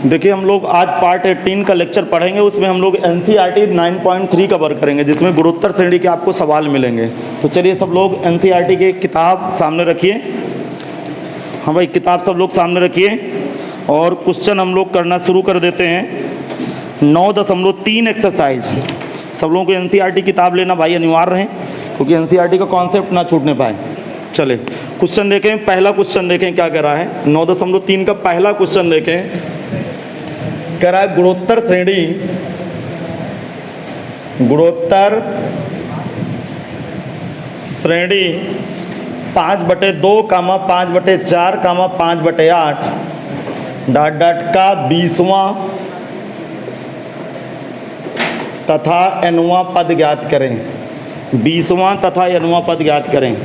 देखिए हम लोग आज पार्ट 18 का लेक्चर पढ़ेंगे। उसमें हम लोग एनसीईआरटी 9.3 कवर करेंगे, जिसमें गुणोत्तर श्रेणी के आपको सवाल मिलेंगे। तो चलिए सब लोग एनसीईआरटी की किताब सामने रखिए। हाँ भाई, किताब सब लोग सामने रखिए और क्वेश्चन हम लोग करना शुरू कर देते हैं। 9.3 एक्सरसाइज। सब लोगों को एनसीईआरटी किताब लेना भाई अनिवार्य है, क्योंकि एनसीईआरटी का कॉन्सेप्ट ना छूटने पाए। चले क्वेश्चन देखें, पहला क्वेश्चन देखें क्या कह रहा है। 9.3 का पहला क्वेश्चन देखें, कह रहा है गुणोत्तर श्रेणी 5/2, 5/4, 5/8 डॉट का 20वां तथा nवां पद ज्ञात करें। 20वां तथा nवां पद ज्ञात करें।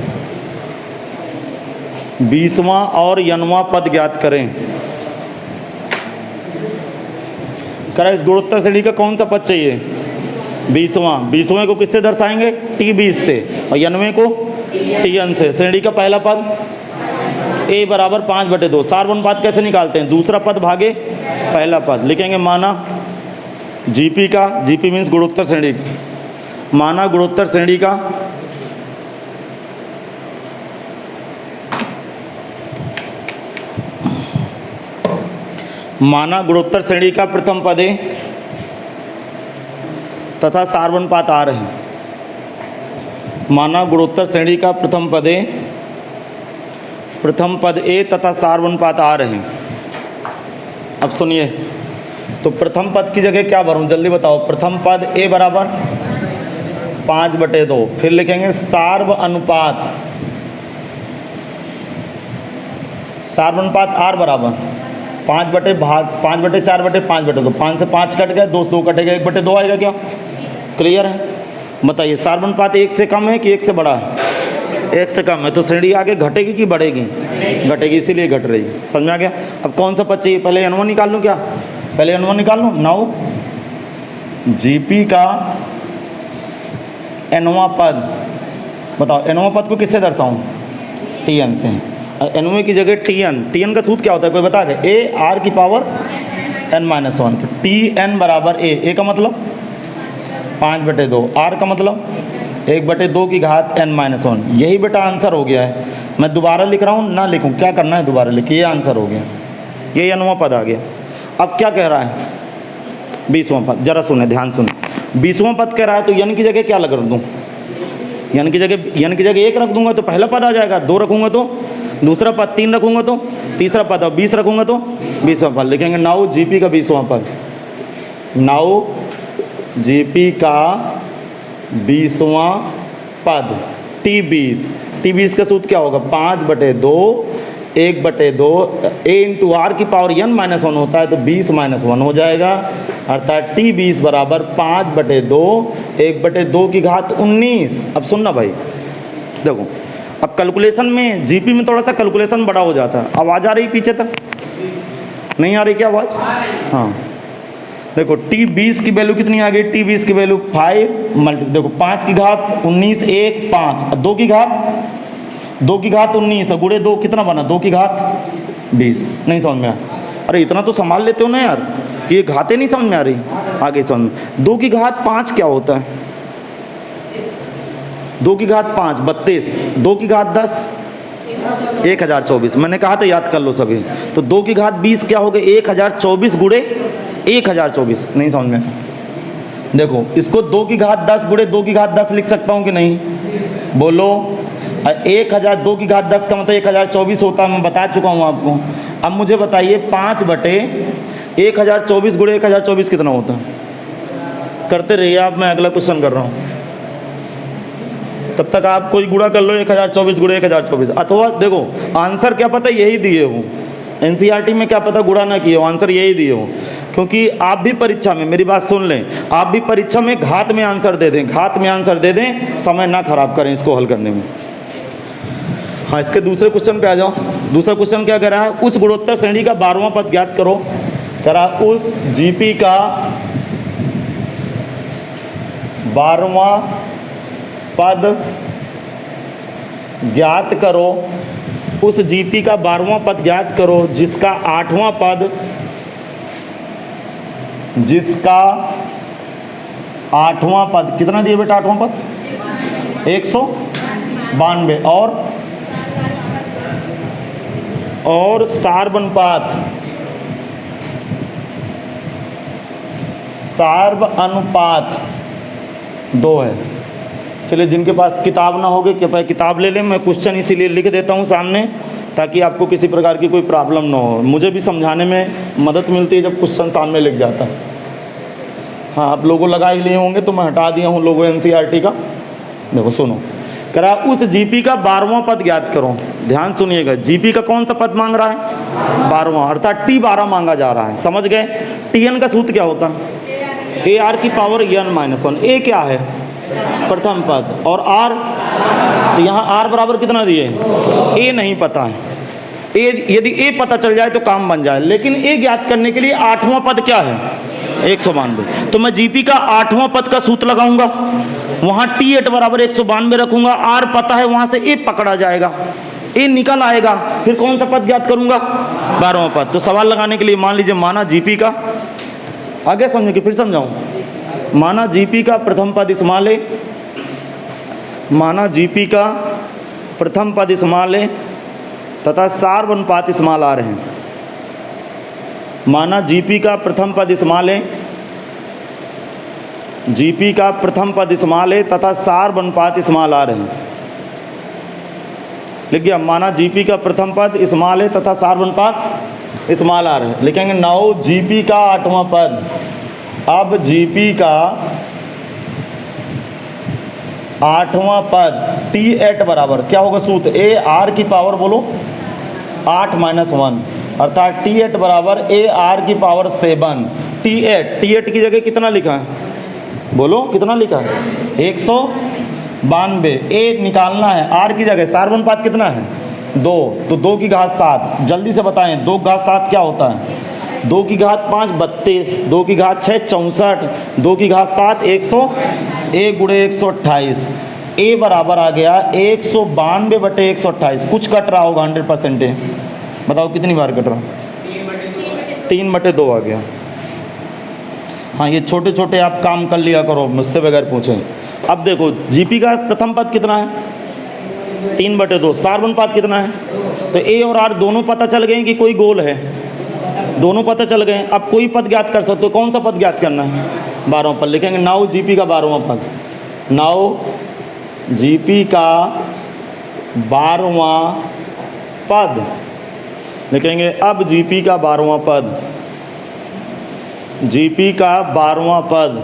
20वां और nवां पद ज्ञात करें। करा इस गुणोत्तर श्रेणी का कौन सा पद चाहिए? 20वां को किससे दर्शाएंगे? t20 से, और 90 को tn से। श्रेणी का पहला पद a बराबर 5/2। सार्वनुपात कैसे निकालते हैं? दूसरा पद भागे पहला पद। लिखेंगे माना जीपी का, जीपी मीन्स गुणोत्तर श्रेणी, माना गुणोत्तर श्रेणी का प्रथम पद है तथा सार्वनुपात आर है। माना गुणोत्तर श्रेणी का प्रथम पद ए तथा सार्वनुपात आर है। अब सुनिए, तो प्रथम पद की जगह क्या भरूं जल्दी बताओ। प्रथम पद ए बराबर 5/2, फिर लिखेंगे सार्वनुपात आर बराबर 5/4/5/2। 5 से 5 कट गए, 2 से 2 कटेगा, 1/2 आएगा। क्या क्लियर है? बताइए, सार्वनुपात 1 से कम है कि 1 से बड़ा है? 1 से कम है, तो श्रेणी आगे घटेगी कि बढ़ेगी? घटेगी, इसीलिए घट रही है। समझ में आ गया? अब कौन सा पद चाहिए? पहले n1 निकाल लूँ क्या? पहले n1 निकाल लूँ। नाउ जीपी का nवां पद, बताओ nवां पद को किससे दर्शाऊँ? tn से। nवें की जगह tn का सूत्र क्या होता है कोई बता गया? a r की पावर n-1। तो tn बराबर a का मतलब 5/2, r का मतलब 1/2 की घात n-1। यही बेटा आंसर हो गया है। मैं दोबारा लिख रहा हूँ, ना लिखूँ, क्या करना है दोबारा लिखिए, ये आंसर हो गया, ये nवां पद आ गया। अब क्या कह रहा है? 20वां पद। जरा सुने, ध्यान सुने। 20वां पद कह रहा है, तो n की जगह क्या लग दूँ? n की जगह 1 रख दूंगा तो पहला पद आ जाएगा। 2 रखूंगा तो दूसरा पद, 3 रखूंगा तो तीसरा पद, और 20 रखूंगा तो 20वां पद। लिखेंगे नाउ जीपी का 20वां पद। नाउ जीपी का 20वां पद t20 का सूत्र क्या होगा? 5/2 1/2 a इंटू आर की पावर n-1 होता है, तो 20-1 हो जाएगा। अर्थात t20 बराबर 5/2 1/2 की घात 19। अब सुनना भाई, देखो अब कैलकुलेशन में जीपी में थोड़ा सा कैलकुलेशन बड़ा हो जाता है। आवाज़ आ रही पीछे तक? नहीं आ रही क्या आवाज़? हाँ, देखो t20 की वैल्यू कितनी आ गई? t20 की वैल्यू 5 देखो 5 की घात 19 1 5, 2 की घात 19 गुणे 2 कितना बना? 2 की घात 20। नहीं समझ में आया? अरे इतना तो संभाल लेते हो ना यार, कि ये घातें नहीं समझ में आ रही। आगे समझ में। 2 की घात 5 क्या होता है? 2 की घात 5 32, 2 की घात 10 1024। मैंने कहा था याद कर लो सभी। तो 2 की घात 20 क्या हो गए? 1024 गुणे 1024। नहीं समझ में? देखो इसको 2 की घात 10 गुणे 2 की घात 10 लिख सकता हूँ कि नहीं? बोलो। 2 की घात 10 का मतलब 1024 होता है, मैं बता चुका हूँ आपको। अब मुझे बताइए 5/1024 गुणे 1024 कितना होता है? करते रहिए आप, मैं अगला क्वेश्चन कर रहा हूँ, तब तक आप कोई गुणा कर लो 1024 गुणे 1024। अथवा देखो आंसर क्या पता यही दिए हो, एनसीईआरटी में क्या पता गुणा ना किए हो, आंसर यही दिए हो। क्योंकि आप भी परीक्षा में, मेरी बात सुन लें, आप भी परीक्षा में घात में आंसर दे दें, समय ना खराब करें इसको हल करने में। हाँ, इसके दूसरे क्वेश्चन पे आ जाओ। दूसरा क्वेश्चन क्या कह रहा है? उस गुणोत्तर श्रेणी का 12वां पद ज्ञात करो। कह रहा उस जीपी का 12वां पद ज्ञात करो। उस जीपी का 12वां पद ज्ञात करो जिसका 8वां पद जिसका आठवां पद कितना दिए बेटा? आठवां पद 192 और सार्व अनुपात 2 है। चलिए, जिनके पास किताब ना होगी कृपया किताब ले लें। मैं क्वेश्चन इसीलिए लिख देता हूँ सामने ताकि आपको किसी प्रकार की कोई प्रॉब्लम ना हो। मुझे भी समझाने में मदद मिलती है जब क्वेश्चन सामने लिख जाता है। हाँ, आप लोगों लगा ही लिए होंगे तो मैं हटा दिया हूँ लोगों एनसीईआरटी का। देखो सुनो, करा उस जीपी का 12वां पद ज्ञात करो। ध्यान सुनिएगा, जीपी का कौन सा पद मांग रहा है? 12वां, अर्थात T12 मांगा जा रहा है। समझ गए? Tn का सूत्र क्या होता है? AR की पावर n-1। ए क्या है? प्रथम पद। और R, तो यहाँ R बराबर कितना दिए? ए नहीं पता है। ए यदि ए पता चल जाए तो काम बन जाए, लेकिन ए ज्ञात करने के लिए आठवां पद क्या है? 192। तो मैं जीपी का आठवां पद का सूत्र लगाऊंगा, वहां T8 बराबर 192 रखूंगा। R पता है, वहां से ए पकड़ा जाएगा, ए निकल आएगा, फिर कौन सा पद ज्ञात करूंगा? 12वां पद। तो सवाल लगाने के लिए मान लीजिए, माना जीपी का, आगे समझो कि फिर समझाऊं? माना जीपी का प्रथम पद इस्तेमाल है, माना जीपी का प्रथम पद इस्तेमाल है तथा सार्व अनुपात इस्तेमाल आ रहे हैं। माना जीपी का प्रथम पद इस्तेमाल है, जीपी का प्रथम पद इस्तेमाल है तथा सार्व अनुपात इस्तेमाल आ रहे हैं। लिख गया? माना जीपी का प्रथम पद इस्तेमाल है तथा सार्व अनुपात इस्तेमाल आ रहे हैं। लिखेंगे नाउ जीपी का आठवां पद। अब जीपी का आठवां पद T8 बराबर क्या होगा? सूत्र AR की पावर बोलो 8 - 1, अर्थात T8 बराबर AR की पावर 7। T8 की जगह कितना लिखा है? बोलो कितना लिखा है? 192। ए निकालना है, R की जगह सार्व अनुपात कितना है? 2, तो 2 की घात 7। जल्दी से बताएं, 2 की घात 7 क्या होता है? 2 की घात 5 32, 2 की घात 6 64, 2 की घात 7 100, ए गुणे 128। ए बराबर आ गया 192/128। कुछ कट रहा होगा 100%। बताओ कितनी बार कट रहा? 3/2 आ गया। हाँ, ये छोटे छोटे आप काम कर लिया करो मुझसे बगैर पूछे। अब देखो, जीपी का प्रथम पद कितना है? 3/2। सार्व अनुपात कितना है? तो ए और आर दोनों पता चल गए कि कोई गोल है, दोनों पता चल गए। अब कोई पद ज्ञात कर सकते हो, कौन सा पद ज्ञात करना है? 12वां पद। लिखेंगे नाउ जीपी का 12वां पद। नाउ जीपी का 12वां पद लिखेंगे। अब जीपी का 12वां पद, जीपी का 12वां पद।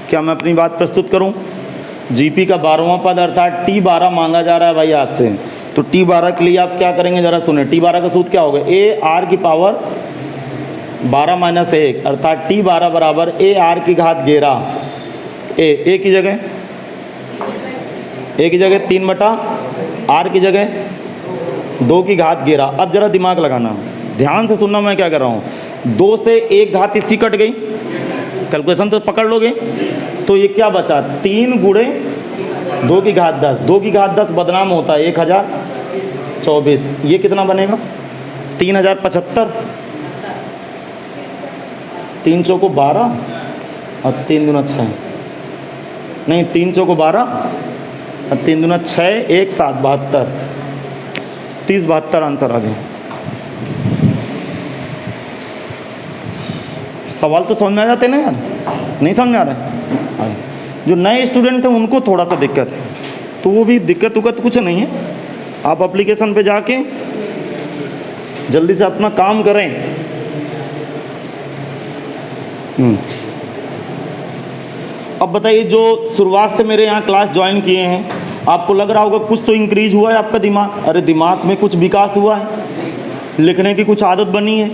क्या मैं अपनी बात प्रस्तुत करूं? जीपी का 12वां पद अर्थात T12 मांगा जा रहा है भाई आपसे। तो T12 के लिए आप क्या करेंगे जरा सुने। T12 का सूत्र क्या होगा? AR की पावर 12 - 1, अर्थात T12 बराबर AR की घात 11। ए की जगह 3/R की जगह 2 की घात 11। अब जरा दिमाग लगाना, ध्यान से सुनना मैं क्या कर रहा हूँ। 2 से 1 घात इसकी कट गई, कैलकुलेशन तो पकड़ लोगे। तो ये क्या बचा? 3 गुणे 2 की घात 10। 2 की घात 10 बदनाम होता है 1024। ये कितना बनेगा? 3075। 3 चौको 12 और 3 दूना 6, नहीं 3 चौको 12 और 3 दूना 6, 1 7 72। 30 72 आंसर आ गया। सवाल तो समझ में आ जाते ना यार? नहीं समझ में आ रहा है? जो नए स्टूडेंट हैं उनको थोड़ा सा दिक्कत है, तो वो भी दिक्कत कुछ नहीं है। आप एप्लीकेशन पे जाके जल्दी से अपना काम करें। अब बताइए, जो शुरुआत से मेरे यहाँ क्लास ज्वाइन किए हैं, आपको लग रहा होगा कुछ तो इंक्रीज हुआ है आपका दिमाग। अरे दिमाग में कुछ विकास हुआ है, लिखने की कुछ आदत बनी है।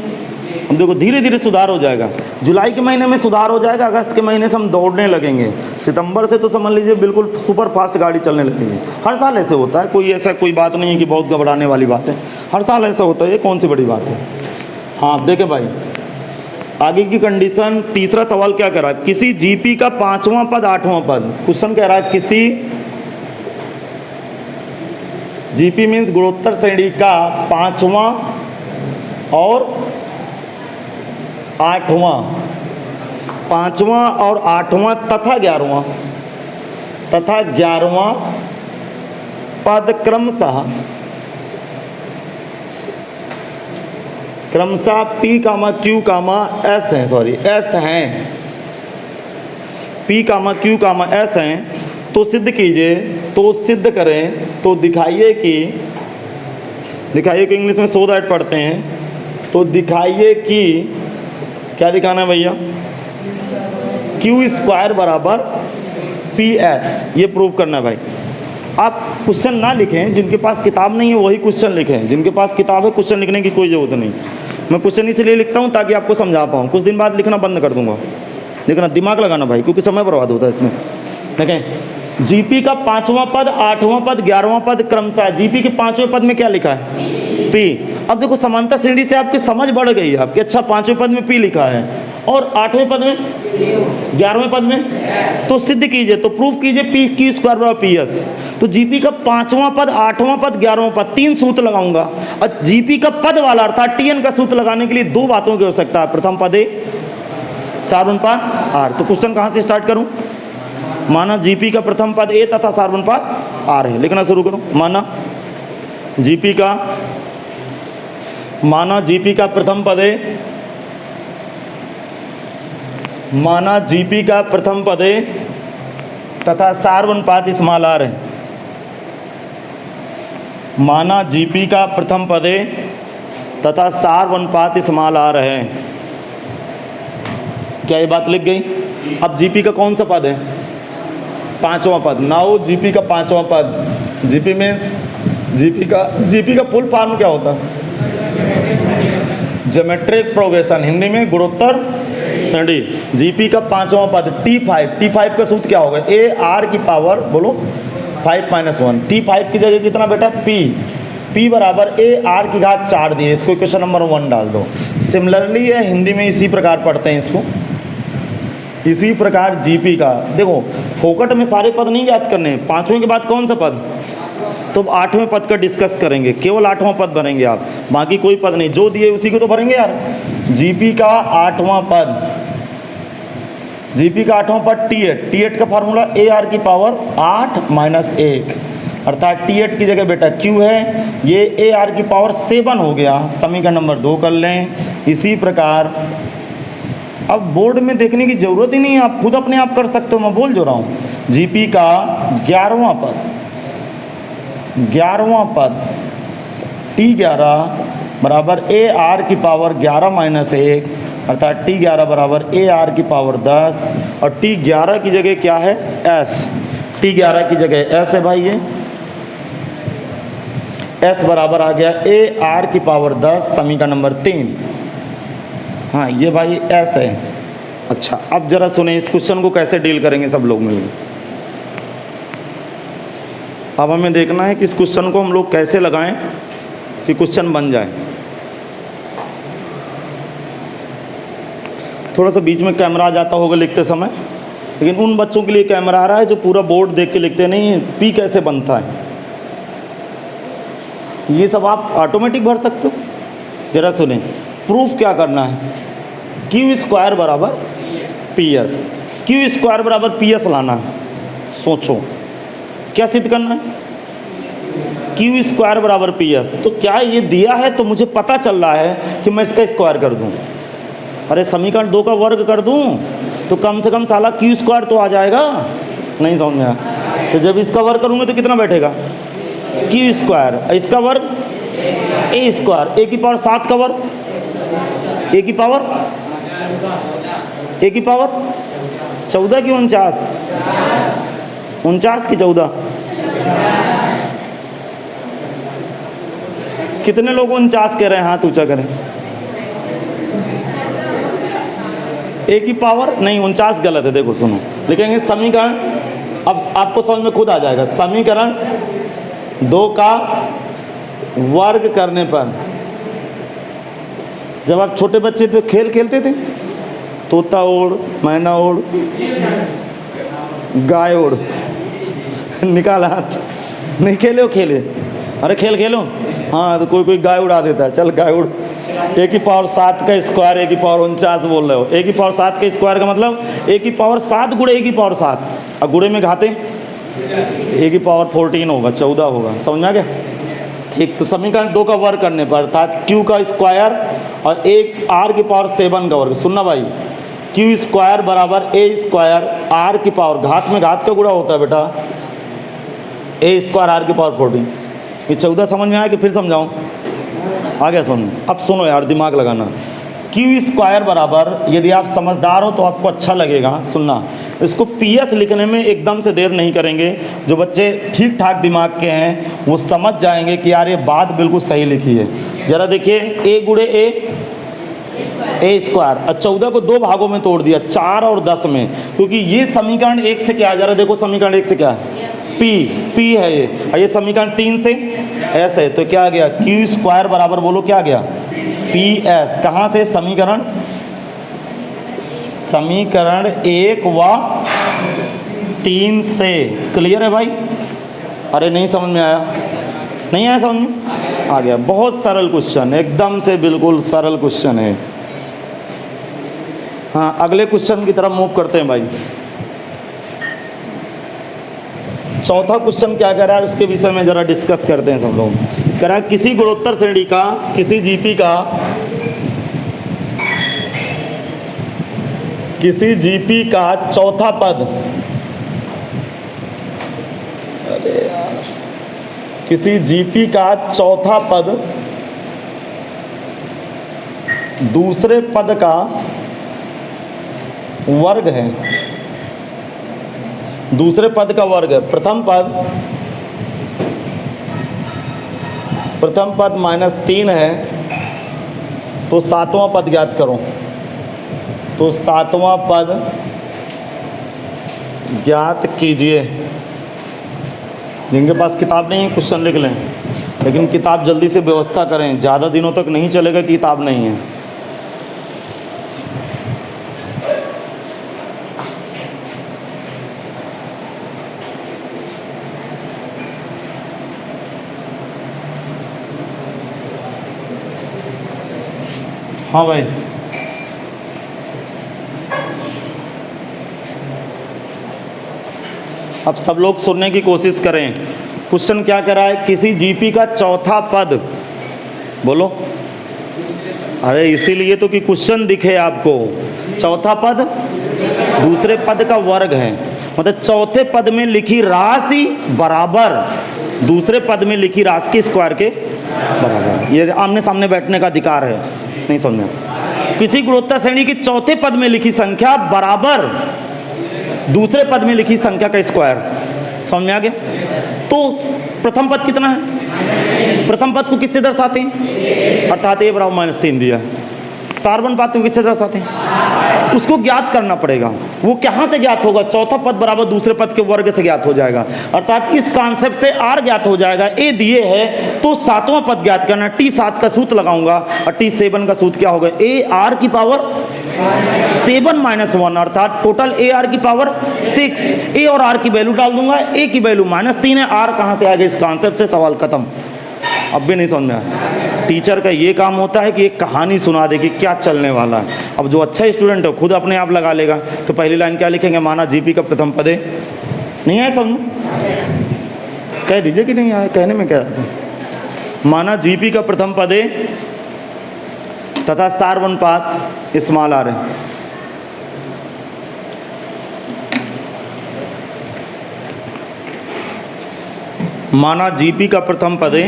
हम देखो धीरे धीरे सुधार हो जाएगा। जुलाई के महीने में सुधार हो जाएगा, अगस्त के महीने से हम दौड़ने लगेंगे, सितंबर से तो समझ लीजिए बिल्कुल सुपर फास्ट गाड़ी चलने लगेगी। हर साल ऐसे होता है, कोई ऐसा कोई बात नहीं है कि बहुत घबराने वाली बात है। हर साल ऐसा होता है, ये कौन सी बड़ी बात है। हाँ देखें भाई, आगे की कंडीशन। तीसरा सवाल क्या कह रहा है? किसी जीपी का 5वां पद 8वां पद। क्वेश्चन कह रहा है किसी जीपी मीन्स गुणोत्तर श्रेणी का 5वां और 8वां, 5वां और 8वां तथा 11वां पद क्रमशः P, Q, S हैं, सॉरी S हैं, P, Q, S हैं, तो सिद्ध कीजिए, तो सिद्ध करें, तो दिखाइए कि इंग्लिश में सो दैट पढ़ते हैं, तो दिखाइए कि क्या दिखाना है भैया, Q² बराबर PS, ये प्रूव करना है भाई। आप क्वेश्चन ना लिखें, जिनके पास किताब नहीं है वही क्वेश्चन लिखें, जिनके पास किताब है क्वेश्चन लिखने की कोई ज़रूरत नहीं। मैं क्वेश्चन इसलिए लिखता हूँ ताकि आपको समझा पाऊँ, कुछ दिन बाद लिखना बंद कर दूंगा। देखना, दिमाग लगाना भाई, क्योंकि समय बर्बाद होता है इसमें। देखें, जीपी का 5वां पद, 8वां पद, 11वां पद क्रमशः, जीपी के 5वें पद में क्या लिखा है, पी। अब देखो, समांतर श्रेणी से आपकी समझ बढ़ गई है आपकी। अच्छा, 5वें पद में पी लिखा है और 8वें पद में, 11वें पद में, तो सिद्ध कीजिए, तो प्रूफ कीजिए Q² बराबर PS। तो जीपी का 5वां पद, 8वां पद, 11वां पद, 3 सूत्र लगाऊंगा। और जीपी का पद वाला अर्थात TN का सूत्र लगाने के लिए 2 बातों की आवश्यकता है। प्रथम पद A, सार अनुपात R। तो क्वेश्चन कहाँ से स्टार्ट करूं? माना जीपी का प्रथम पद A तथा सार अनुपात R है। लिखना शुरू करूं। माना जीपी का प्रथम पद A, माना जीपी का प्रथम पद A तथा सार अनुपात स्मॉल r है। माना जीपी का प्रथम पद A तथा सार अनुपात स्मॉल r है। क्या ये बात लिख गई? अब जीपी का कौन सा पद है? 5वां पद। नाउ जीपी का 5वां पद, जीपी मीन्स जीपी का फुल फॉर्म क्या होता है? ज्योमेट्रिक प्रोग्रेशन, हिंदी में गुणोत्तर श्रेणी। जीपी का 5वां पद T5 का सूत्र क्या होगा? AR की पावर, बोलो, 5 - 1। T5 की जगह कितना बेटा? P बराबर AR की घात 4 दिए। इसको क्वेश्चन नंबर 1 डाल दो। सिमिलरली है, हिंदी में इसी प्रकार पढ़ते हैं इसको। इसी प्रकार जीपी का देखो, फोकट में सारे पद नहीं याद करने। 5वें के बाद कौन सा पद? तो 8वें पद का डिस्कस करेंगे। केवल 8वां पद भरेंगे आप, बाकी कोई पद नहीं। जो दिए उसी को तो भरेंगे यार। जीपी का 8वां पद, जीपी का 8वां पद T8 का फार्मूला AR की पावर 8 - 1, अर्थात T8 की जगह बेटा Q है, ये AR की पावर 7 हो गया। समीकरण नंबर 2 कर लें। इसी प्रकार अब बोर्ड में देखने की जरूरत ही नहीं है, आप खुद अपने आप कर सकते हो। मैं बोल जो रहा हूँ, जीपी का 11वां पद T11 बराबर AR की पावर 11 - 1, अर्थात T11 बराबर AR की पावर 10, और T11 की जगह क्या है? S। T11 की जगह S है भाई, ये S बराबर आ गया AR की पावर 10, समीकरण नंबर 3। हाँ, ये भाई S है। अच्छा, अब जरा सुने, इस क्वेश्चन को कैसे डील करेंगे सब लोग मिलकर। अब हमें देखना है कि इस क्वेश्चन को हम लोग कैसे लगाएं कि क्वेश्चन बन जाए। थोड़ा सा बीच में कैमरा आ जाता होगा लिखते समय, लेकिन उन बच्चों के लिए कैमरा आ रहा है जो पूरा बोर्ड देख के लिखते नहीं है। P कैसे बनता है ये सब आप ऑटोमेटिक भर सकते हो। जरा सुने, प्रूफ क्या करना है? Q² बराबर PS, Q² बराबर PS लाना है। सोचो क्या सिद्ध करना है? Q² बराबर PS। तो क्या ये दिया है तो मुझे पता चल रहा है कि मैं इसका स्क्वायर कर दूं। अरे समीकरण 2 का वर्ग कर दूं तो कम से कम साला Q² तो आ जाएगा। नहीं समझ में आया? तो जब इसका वर्ग करूंगा तो कितना बैठेगा? Q²। इसका वर्ग A², A की पावर 7 का वर्ग, A की पावर 14 की 49 की 14। कितने लोग 49 कह रहे हैं? हाथ ऊंचा करें। A की पावर नहीं, 49 गलत है। देखो सुनो, लिखेंगे समीकरण, अब आपको समझ में खुद आ जाएगा। समीकरण 2 का वर्ग करने पर, जब आप छोटे बच्चे थे खेल खेलते थे, तोता ओढ़, मैना ओढ़, गाय ओढ़, निकाला हाथ। नहीं खेले हो? खेले? अरे खेल खेलो। हाँ, तो कोई गाय उड़ा देता है, चल गाय उड़। ए की पावर 7 का स्क्वायर ए की पावर 49 बोल रहे हो। ए की पावर 7 का स्क्वायर का मतलब ए की पावर 7 गुणे ए की पावर 7, अब गुणे में घाते ए की पावर 14 होगा, 14 होगा। समझ में आ गया? ठीक, तो समीकरण 2 का वर्ग करने पर अर्थात q का स्क्वायर और एक r की पावर 7 का वर्ग। सुनना भाई, q स्क्वायर बराबर a स्क्वायर r की पावर, घात में घात का गुणा होता है बेटा, a स्क्वायर r की पावर 14। ये 14 समझ में आया कि फिर समझाऊं? आ गया समझ? अब सुनो यार, दिमाग लगाना। q स्क्वायर बराबर, यदि आप समझदार हो तो आपको अच्छा लगेगा, सुनना, इसको PS लिखने में एकदम से देर नहीं करेंगे। जो बच्चे ठीक ठाक दिमाग के हैं वो समझ जाएंगे कि यार ये बात बिल्कुल सही लिखी है। जरा देखिए, a गुणे a स्क्वायर, और 14 को 2 भागों में तोड़ दिया, 4 और 10 में, क्योंकि ये समीकरण 1 से क्या है, जरा देखो समीकरण 1 से क्या है, p है ये, और ये समीकरण 3 से s है, तो क्या आ गया, q स्क्वायर बराबर, बोलो क्या आ गया, PS। कहाँ से? समीकरण 1 व 3 से। क्लियर है भाई? अरे नहीं समझ में आया? नहीं आया समझ में? आ गया। बहुत सरल क्वेश्चन, एकदम से बिल्कुल सरल क्वेश्चन है। हाँ, अगले क्वेश्चन की तरफ मूव करते हैं भाई। चौथा क्वेश्चन क्या कह रहा है उसके विषय में जरा डिस्कस करते हैं सब लोग। कह रहा है किसी गुणोत्तर श्रेणी का, किसी जीपी का चौथा पद, अरे यार, किसी जीपी का चौथा पद दूसरे पद का वर्ग है, दूसरे पद का वर्ग है। प्रथम पद -3 है, तो सातवां पद ज्ञात करो। तो सातवां पद ज्ञात कीजिए। जिनके पास किताब नहीं है क्वेश्चन लिख लें, लेकिन किताब जल्दी से व्यवस्था करें, ज़्यादा दिनों तक नहीं चलेगा, किताब नहीं है। हाँ भाई, अब सब लोग सुनने की कोशिश करें। क्वेश्चन क्या कह रहा है, किसी जीपी का चौथा पद, बोलो। अरे इसीलिए तो कि क्वेश्चन दिखे आपको। चौथा पद दूसरे पद का वर्ग है, मतलब चौथे पद में लिखी राशि बराबर दूसरे पद में लिखी राशि के स्क्वायर के बराबर। ये आमने सामने बैठने का अधिकार है, नहीं समझ में? किसी गुणोत्तर श्रेणी की चौथे पद में लिखी संख्या बराबर दूसरे पद में लिखी संख्या का स्क्वायर। समझ में आ गया? तो प्रथम पद कितना है? प्रथम पद को किससे दर्शाते हैं? अर्थात a बराबर -3 दिया। सार्वधातुक पद को किससे दर्शाते हैं? उसको ज्ञात करना पड़ेगा। वो कहाँ से ज्ञात होगा? चौथा पद बराबर दूसरे पद के वर्ग से ज्ञात हो जाएगा। अर्थात इस कॉन्सेप्ट से r ज्ञात हो जाएगा। a दिए है तो सातवां पद ज्ञात करना। t7 का सूत्र लगाऊंगा और t7 का सूत्र क्या होगा? a r की पावर 7 - 1, अर्थात टोटल a r की पावर 6। a और r की वैल्यू डाल दूंगा, a की वैल्यू -3 है, r कहाँ से आ गया? इस कॉन्सेप्ट से सवाल खत्म। अब भी नहीं समझ में आया? टीचर का ये काम होता है कि एक कहानी सुना दे कि क्या चलने वाला है। अब जो अच्छा स्टूडेंट है खुद अपने आप लगा लेगा। तो पहली लाइन क्या लिखेंगे? माना जीपी का प्रथम पद है। नहीं आया समझ में? कह दीजिए कि नहीं आया, कहने में क्या आता है। माना जीपी का प्रथम पद है तथा सार्वनुपात स्मॉल r है। माना जीपी का प्रथम पद है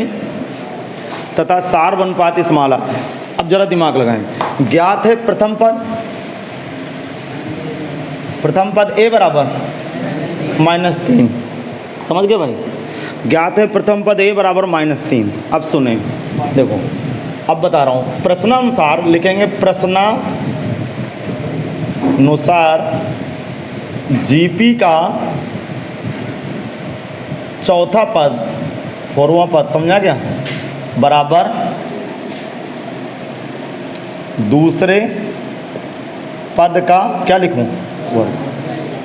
तथा सार्वनुपात स्मॉल r। अब जरा दिमाग लगाएं। ज्ञात है प्रथम पद a बराबर -3। समझ गए भाई? ज्ञात है प्रथम पद a बराबर -3। अब सुने, देखो अब बता रहा हूँ। प्रश्नानुसार लिखेंगे, प्रश्नानुसार जीपी का चौथा पद, 4वां पद, समझा गया, बराबर दूसरे पद का क्या लिखूं? वर्ग।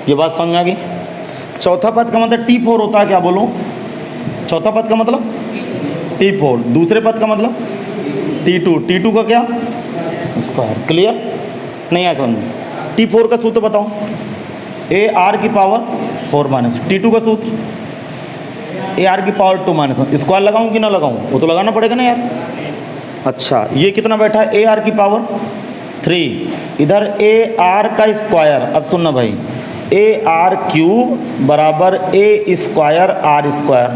ये बात समझ आ गई? चौथा पद का मतलब T4 होता है, क्या बोलूं? चौथा पद का मतलब T4, दूसरे पद का मतलब T2। T2 का क्या? स्क्वायर। क्लियर? नहीं आया समझ में? T4 का सूत्र बताओ। ए आर की पावर 4 माइनस। T2 का सूत्र ए आर की पावर 2 माइनस 1। स्क्वायर लगाऊं कि ना लगाऊं? वो तो लगाना पड़ेगा ना यार। अच्छा, ये कितना बैठा है? ए आर की पावर 3, इधर ए आर का स्क्वायर। अब सुनना भाई, ए आर क्यूब बराबर ए स्क्वायर आर स्क्वायर।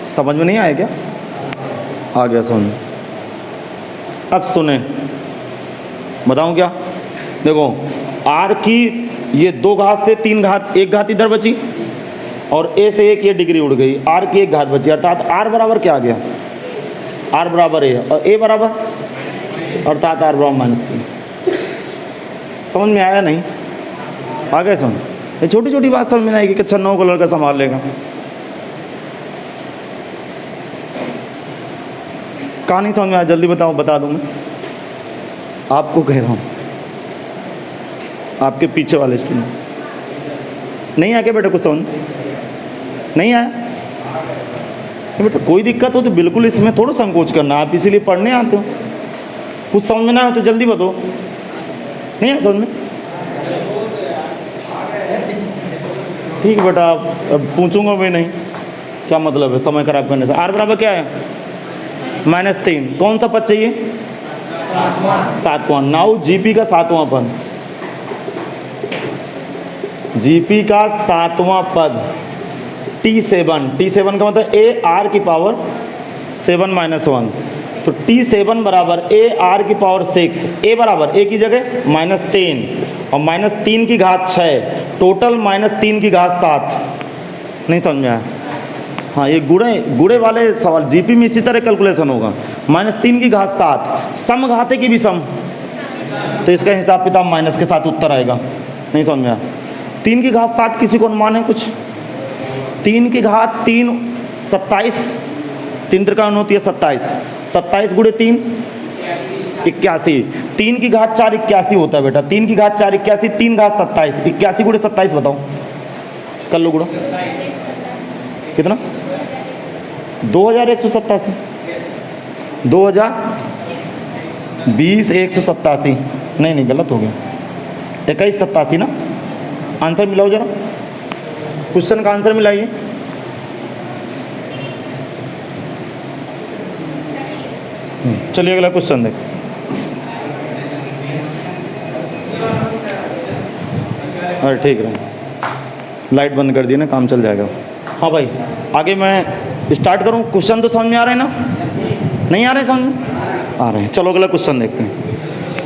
समझ में नहीं आया क्या? आ गया समझ में। अब सुने, बताऊं क्या? देखो, आर की ये 2 घात से 3 घात, 1 घात इधर बची और ए से 1 ये डिग्री उड़ गई, आर की 1 घात बची, अर्थात आर बराबर क्या आ गया? आर बराबर ए और ए बराबर, अर्थात आर बराबर -3। समझ में आया नहीं? आ गया समझ? ये छोटी छोटी बात समझ में आएगी कि अच्छा 9 को लड़का संभाल लेगा। कहानी समझ में आया? जल्दी बताओ, बता दूं मैं आपको, कह रहा हूँ आपके पीछे वाले स्टूडेंट। नहीं आया क्या बेटा? कुछ समझ नहीं आया? तो बेटा कोई दिक्कत हो तो बिल्कुल इसमें थोड़ा संकोच करना, आप इसीलिए पढ़ने आते हो। कुछ समझ में ना आए तो जल्दी बताओ। नहीं आया समझ में? ठीक है बेटा, अब पूछूंगा भी नहीं, क्या मतलब है समय खराब करने से। आर बराबर क्या है? -3। कौन सा पद चाहिए? 7वां। नाउ जीपी का 7वां पद, जीपी का 7वां पद T7। T7 का मतलब ए आर की पावर 7 माइनस 1। तो T7 बराबर ए आर की पावर 6, ए बराबर ए की जगह -3 और -3 की घात 6, टोटल -3 की घात 7। नहीं समझ में आया? हाँ, ये गुणे वाले सवाल जीपी में इसी तरह कैलकुलेशन होगा। -3 की घात 7, सम घाते की भी सम, तो इसका हिसाब किताब माइनस के साथ उत्तर आएगा। नहीं समझ में आया? 3 की घात 7 किसी को अनुमान है कुछ? 3 की घात 3 27, 3 त्रिकाण होती है 27, 27 गुणे 3 81, 3 की घात 4 81 होता है बेटा। 3 की घात 4 81, 3 घात 27, 81 गुणे 27 बताओ, कर लो गुणा। कितना? 2187, 2020 187। नहीं गलत हो गया, 2187 ना। आंसर मिलाओ जरा, क्वेश्चन का आंसर मिलाइए। चलिए अगला क्वेश्चन देखते हैं। अरे ठीक है, लाइट बंद कर दी ना, काम चल जाएगा। हाँ भाई, आगे मैं स्टार्ट करूँ? क्वेश्चन तो समझ में आ रहे हैं ना? नहीं आ रहे समझ में? आ रहे हैं। चलो अगला क्वेश्चन देखते हैं।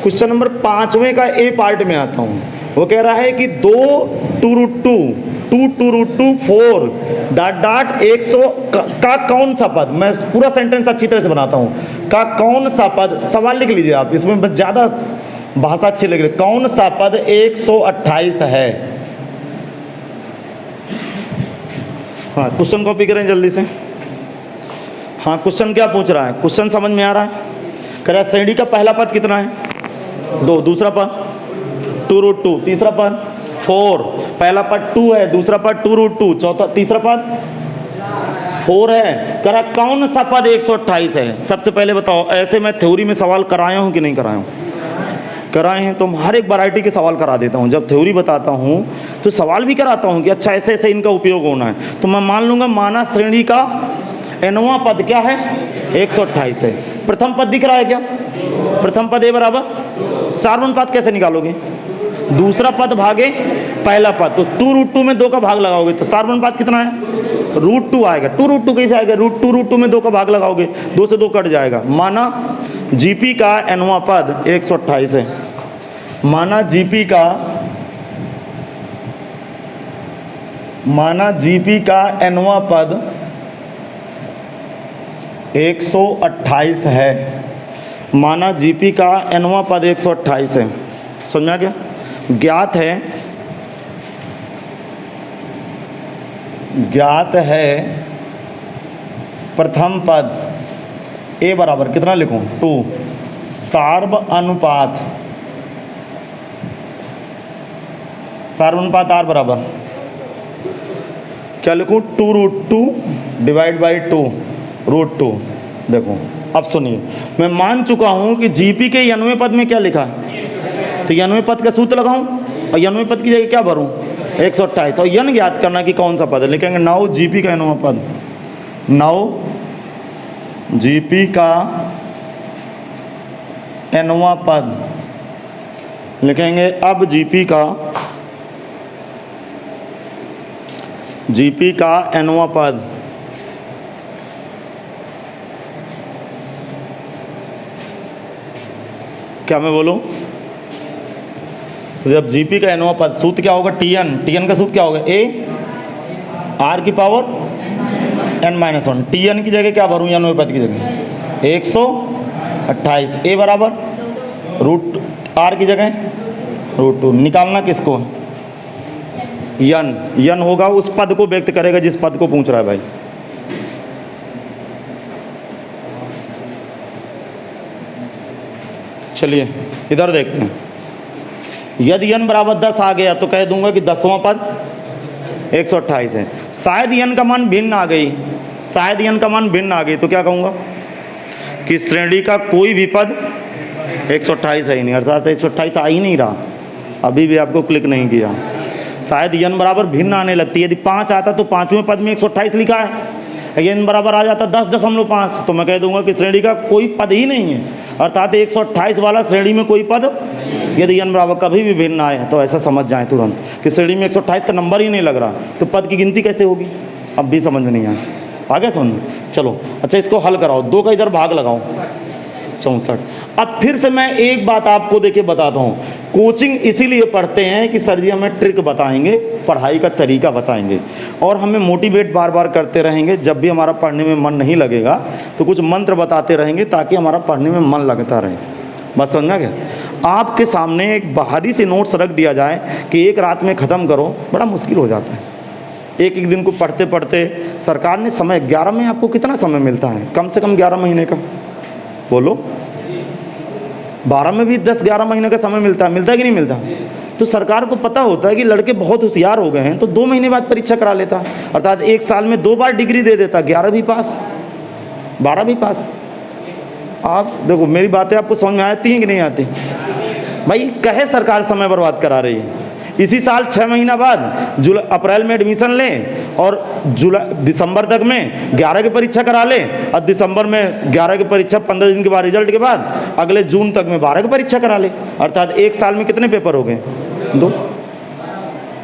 क्वेश्चन नंबर 5वें का ए पार्ट में आता हूँ। वो कह रहा है कि 2 2√2 2 2√2 4 डॉट डॉट 100 का कौन सा पद, मैं पूरा सेंटेंस अच्छी तरह से बनाता हूँ, का कौन सा पद, सवाल लिख लीजिए आप, इसमें बस ज़्यादा भाषा अच्छी लग रही। कौन सा पद 128 है? हाँ, क्वेश्चन कॉपी करें जल्दी से। हाँ, क्वेश्चन क्या पूछ रहा है? क्वेश्चन समझ में आ रहा है? कह रहा है श्रेणी का पहला पद कितना है? 2, दूसरा पद 2√2, तीसरा पद 4, पहला पद 2 है, दूसरा पद 2√2, चौथा तीसरा पद 4 है। कह रहा कौन सा पद 128 है? सबसे पहले बताओ, ऐसे मैं थ्योरी में सवाल कराया हूँ कि नहीं कराया हूँ? कराए हैं। तो हर एक वैरायटी के सवाल करा देता हूँ। जब थ्योरी बताता हूँ तो सवाल भी कराता हूँ कि अच्छा ऐसे ऐसे इनका उपयोग होना है। तो मैं मान लूँगा माना श्रेणी का nवां पद क्या है? 128 है। प्रथम पद दिख रहा है क्या? प्रथम पद ए बराबर सार्वनुपात कैसे निकालोगे? दूसरा पद भागे पहला पद, तो 2√2 में 2 का भाग लगाओगे तो सार्वनुपात कितना है? √2 आएगा। 2√2 कैसे आएगा? √2 में 2 का भाग लगाओगे, 2 से 2 कट जाएगा। माना जीपी का nवां पद 128 है। माना जीपी का nवां पद 128 है। माना जीपी का nवां पद 128 है। समझ में आ गया? ज्ञात है प्रथम पद ए बराबर कितना लिखूं? 2। सार्वनुपात आर बराबर क्या लिखूं? 2√2 डिवाइड बाई 2 √2। देखो अब सुनिए, मैं मान चुका हूँ कि जीपी के 91वें पद में क्या लिखा है, तो 91वें पद का सूत्र लगाऊँ और 91वें पद की जगह क्या भरूँ 128, और यन ज्ञात करना कि कौन सा पद है। लिखेंगे 9 जीपी का 91वां पद, 9 जीपी का 91वां पद। लिखेंगे अब जीपी का 91वां पद। क्या मैं बोलूं? तो जब जीपी का 91वां पद, सूत्र क्या होगा, टीएन का सूत्र क्या होगा, ए आर की पावर n-1। टीएन की जगह क्या भरूं 91वें पद की जगह 128, ए बराबर रूट आर की जगह √2। निकालना किसको है, यन होगा उस पद को व्यक्त करेगा जिस पद को पूछ रहा है भाई। चलिए इधर देखते हैं, यदि n बराबर 10 आ गया तो कह दूंगा कि 10वां पद 128 है। शायद n का मान भिन्न आ गई, शायद n का मान भिन्न आ गई तो क्या कहूँगा कि श्रेणी का कोई भी पद 128 है ही नहीं, अर्थात 128 आ ही नहीं रहा। अभी भी आपको क्लिक नहीं किया। शायद n बराबर भिन्न आने लगती है, यदि 5 आता तो 5वें पद में 128 लिखा है, n बराबर आ जाता 10.5 तो मैं कह दूंगा कि श्रेणी का कोई पद ही नहीं है, अर्थात 128 वाला श्रेणी में कोई पद, यदि n बराबर कभी भी भिन्न आए तो ऐसा समझ जाएं तुरंत कि श्रेणी में 128 का नंबर ही नहीं लग रहा, तो पद की गिनती कैसे होगी। अब भी समझ में नहीं आया, आगे समझ। चलो अच्छा, इसको हल कराओ, 2 का इधर भाग लगाओ 64। अब फिर से मैं एक बात आपको देखिए बताता हूँ, कोचिंग इसीलिए पढ़ते हैं कि सर जी हमें ट्रिक बताएंगे, पढ़ाई का तरीका बताएंगे और हमें मोटिवेट बार बार करते रहेंगे। जब भी हमारा पढ़ने में मन नहीं लगेगा तो कुछ मंत्र बताते रहेंगे ताकि हमारा पढ़ने में मन लगता रहे। बस समझा क्या? आपके सामने एक बाहरी से नोट्स रख दिया जाए कि एक रात में ख़त्म करो, बड़ा मुश्किल हो जाता है। एक एक दिन को पढ़ते पढ़ते सरकार ने समय 11 में आपको कितना समय मिलता है, कम से कम 11 महीने का, बोलो 12 में भी 10-11 महीने का समय मिलता है कि नहीं मिलता? तो सरकार को पता होता है कि लड़के बहुत होशियार हो गए हैं तो 2 महीने बाद परीक्षा करा लेता, अर्थात 1 साल में 2 बार डिग्री दे देता, 11 भी पास 12 भी पास। आप देखो मेरी बातें आपको समझ में आती हैं कि नहीं आती? भाई कहे सरकार समय बर्बाद करा रही है, इसी साल 6 महीना बाद अप्रैल में एडमिशन लें और दिसंबर तक में 11 की परीक्षा करा ले, और दिसंबर में 11 की परीक्षा 15 दिन के बाद रिजल्ट के बाद अगले जून तक में 12 की परीक्षा करा ले, अर्थात 1 साल में कितने पेपर हो गए, 2।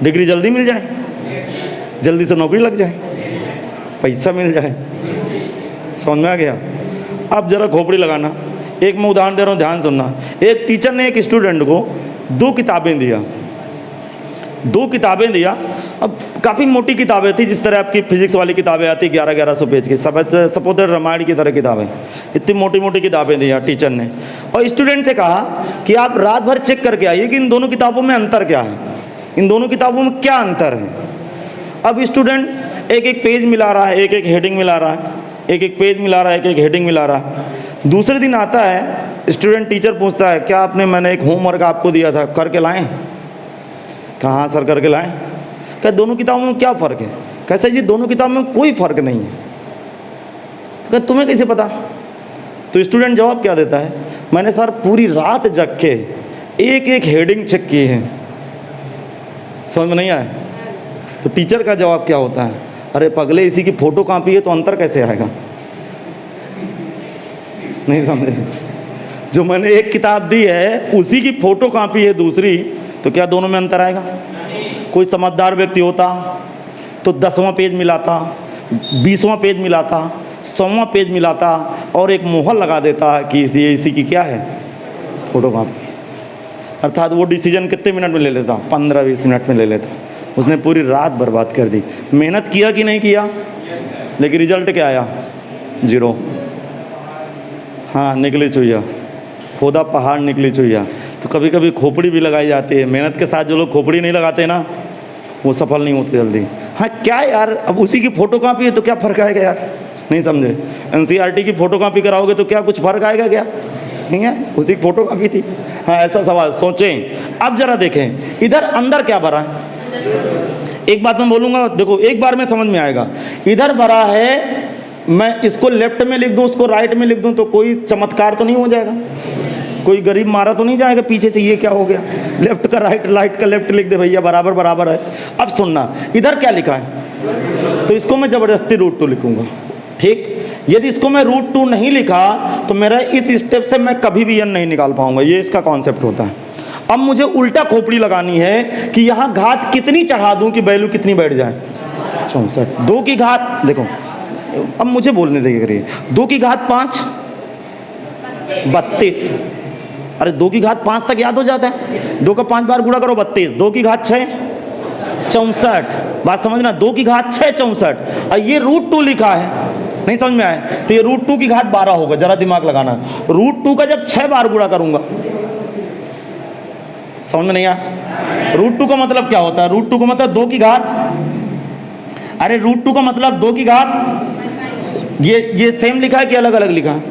डिग्री जल्दी मिल जाए, जल्दी से नौकरी लग जाए, पैसा मिल जाए। समझ में आ गया? अब जरा खोपड़ी लगाना, एक मैं उदाहरण दे रहा हूँ, ध्यान सुनना। एक टीचर ने एक स्टूडेंट को 2 किताबें दिया, 2 किताबें दिया। अब काफ़ी मोटी किताबें थी, जिस तरह आपकी फिजिक्स वाली किताबें आती 1100-1100 पेज की, सपोज रामायण की तरह किताबें, इतनी मोटी मोटी किताबें दिया टीचर ने, और स्टूडेंट से कहा कि आप रात भर चेक करके आइए कि इन दोनों किताबों में अंतर क्या है, इन दोनों किताबों में क्या अंतर है। अब स्टूडेंट एक एक पेज मिला रहा है, एक एक हेडिंग मिला रहा है, एक एक पेज मिला रहा है, एक एक हेडिंग मिला रहा है। दूसरे दिन आता है स्टूडेंट, टीचर पूछता है क्या आपने, मैंने एक होमवर्क आपको दिया था, करके लाएँ? कहा हाँ सर करके लाएं। क्या दोनों किताबों में क्या फ़र्क है? कैसे जी दोनों किताबों में कोई फ़र्क नहीं है। क्या तुम्हें कैसे पता? तो स्टूडेंट जवाब क्या देता है, मैंने सर पूरी रात जग के एक एक हेडिंग चेक किए हैं। समझ में नहीं आया? तो टीचर का जवाब क्या होता है, अरे पगले इसी की फ़ोटो कॉपी है तो अंतर कैसे आएगा? नहीं समझे? जो मैंने एक किताब दी है उसी की फ़ोटो कॉपी है दूसरी, तो क्या दोनों में अंतर आएगा? कोई समझदार व्यक्ति होता तो 10वां पेज मिलाता, 20वां पेज मिलाता, 100वां पेज मिलाता और एक मोहर लगा देता कि इसी की क्या है, फोटो कॉपी। अर्थात वो डिसीजन कितने मिनट में ले लेता? 15-20 मिनट में ले लेता। उसने पूरी रात बर्बाद कर दी। मेहनत किया कि नहीं किया? लेकिन रिजल्ट क्या आया? 0। हाँ, निकली चुहिया, खोदा पहाड़ निकली चुहिया। तो कभी कभी खोपड़ी भी लगाई जाती है। मेहनत के साथ जो लोग खोपड़ी नहीं लगाते ना, वो सफल नहीं होते जल्दी। हाँ क्या यार, अब उसी की फ़ोटो कॉपी है तो क्या फ़र्क आएगा यार? नहीं समझे? NCERT की फ़ोटो कॉपी कराओगे तो क्या कुछ फ़र्क आएगा क्या? नहीं है, उसी की फ़ोटो कॉपी थी। हाँ ऐसा सवाल सोचें। अब जरा देखें इधर अंदर क्या भरा है। एक बात मैं बोलूँगा, देखो एक बार में समझ में आएगा। इधर भरा है मैं इसको लेफ्ट में लिख दूँ, उसको राइट में लिख दूँ, तो कोई चमत्कार तो नहीं हो जाएगा? कोई गरीब मारा तो नहीं जाएगा पीछे से, ये क्या हो गया, लेफ्ट का राइट, राइट का लेफ्ट लिख दे भैया, बराबर बराबर है। अब सुनना, इधर क्या लिखा है, तो इसको मैं ज़बरदस्ती √2 लिखूंगा, ठीक। यदि इसको मैं √2 नहीं लिखा तो मेरा इस स्टेप से मैं कभी भी n नहीं निकाल पाऊंगा, ये इसका कॉन्सेप्ट होता है। अब मुझे उल्टा खोपड़ी लगानी है कि यहाँ घात कितनी चढ़ा दूँ कि वैल्यू कितनी बैठ जाए, 64। 2 की घात, देखो अब मुझे बोलने देगा करिए, 2 की घात 5 32, अरे 2 की घात 5 तक याद हो जाता है, 2 का 5 बार गुणा करो 32, 2 की घात 6 64, बात समझना, 2 की घात 6 64, और ये √2 लिखा है, नहीं समझ में आया तो ये √2 की घात 12 होगा, जरा दिमाग लगाना। √2 का जब 6 बार गुणा करूंगा, समझ में नहीं आया, √2 का मतलब क्या होता है, √2 का मतलब 2 की घात, अरे √2 का मतलब 2 की घात, ये सेम लिखा है कि अलग अलग लिखा है,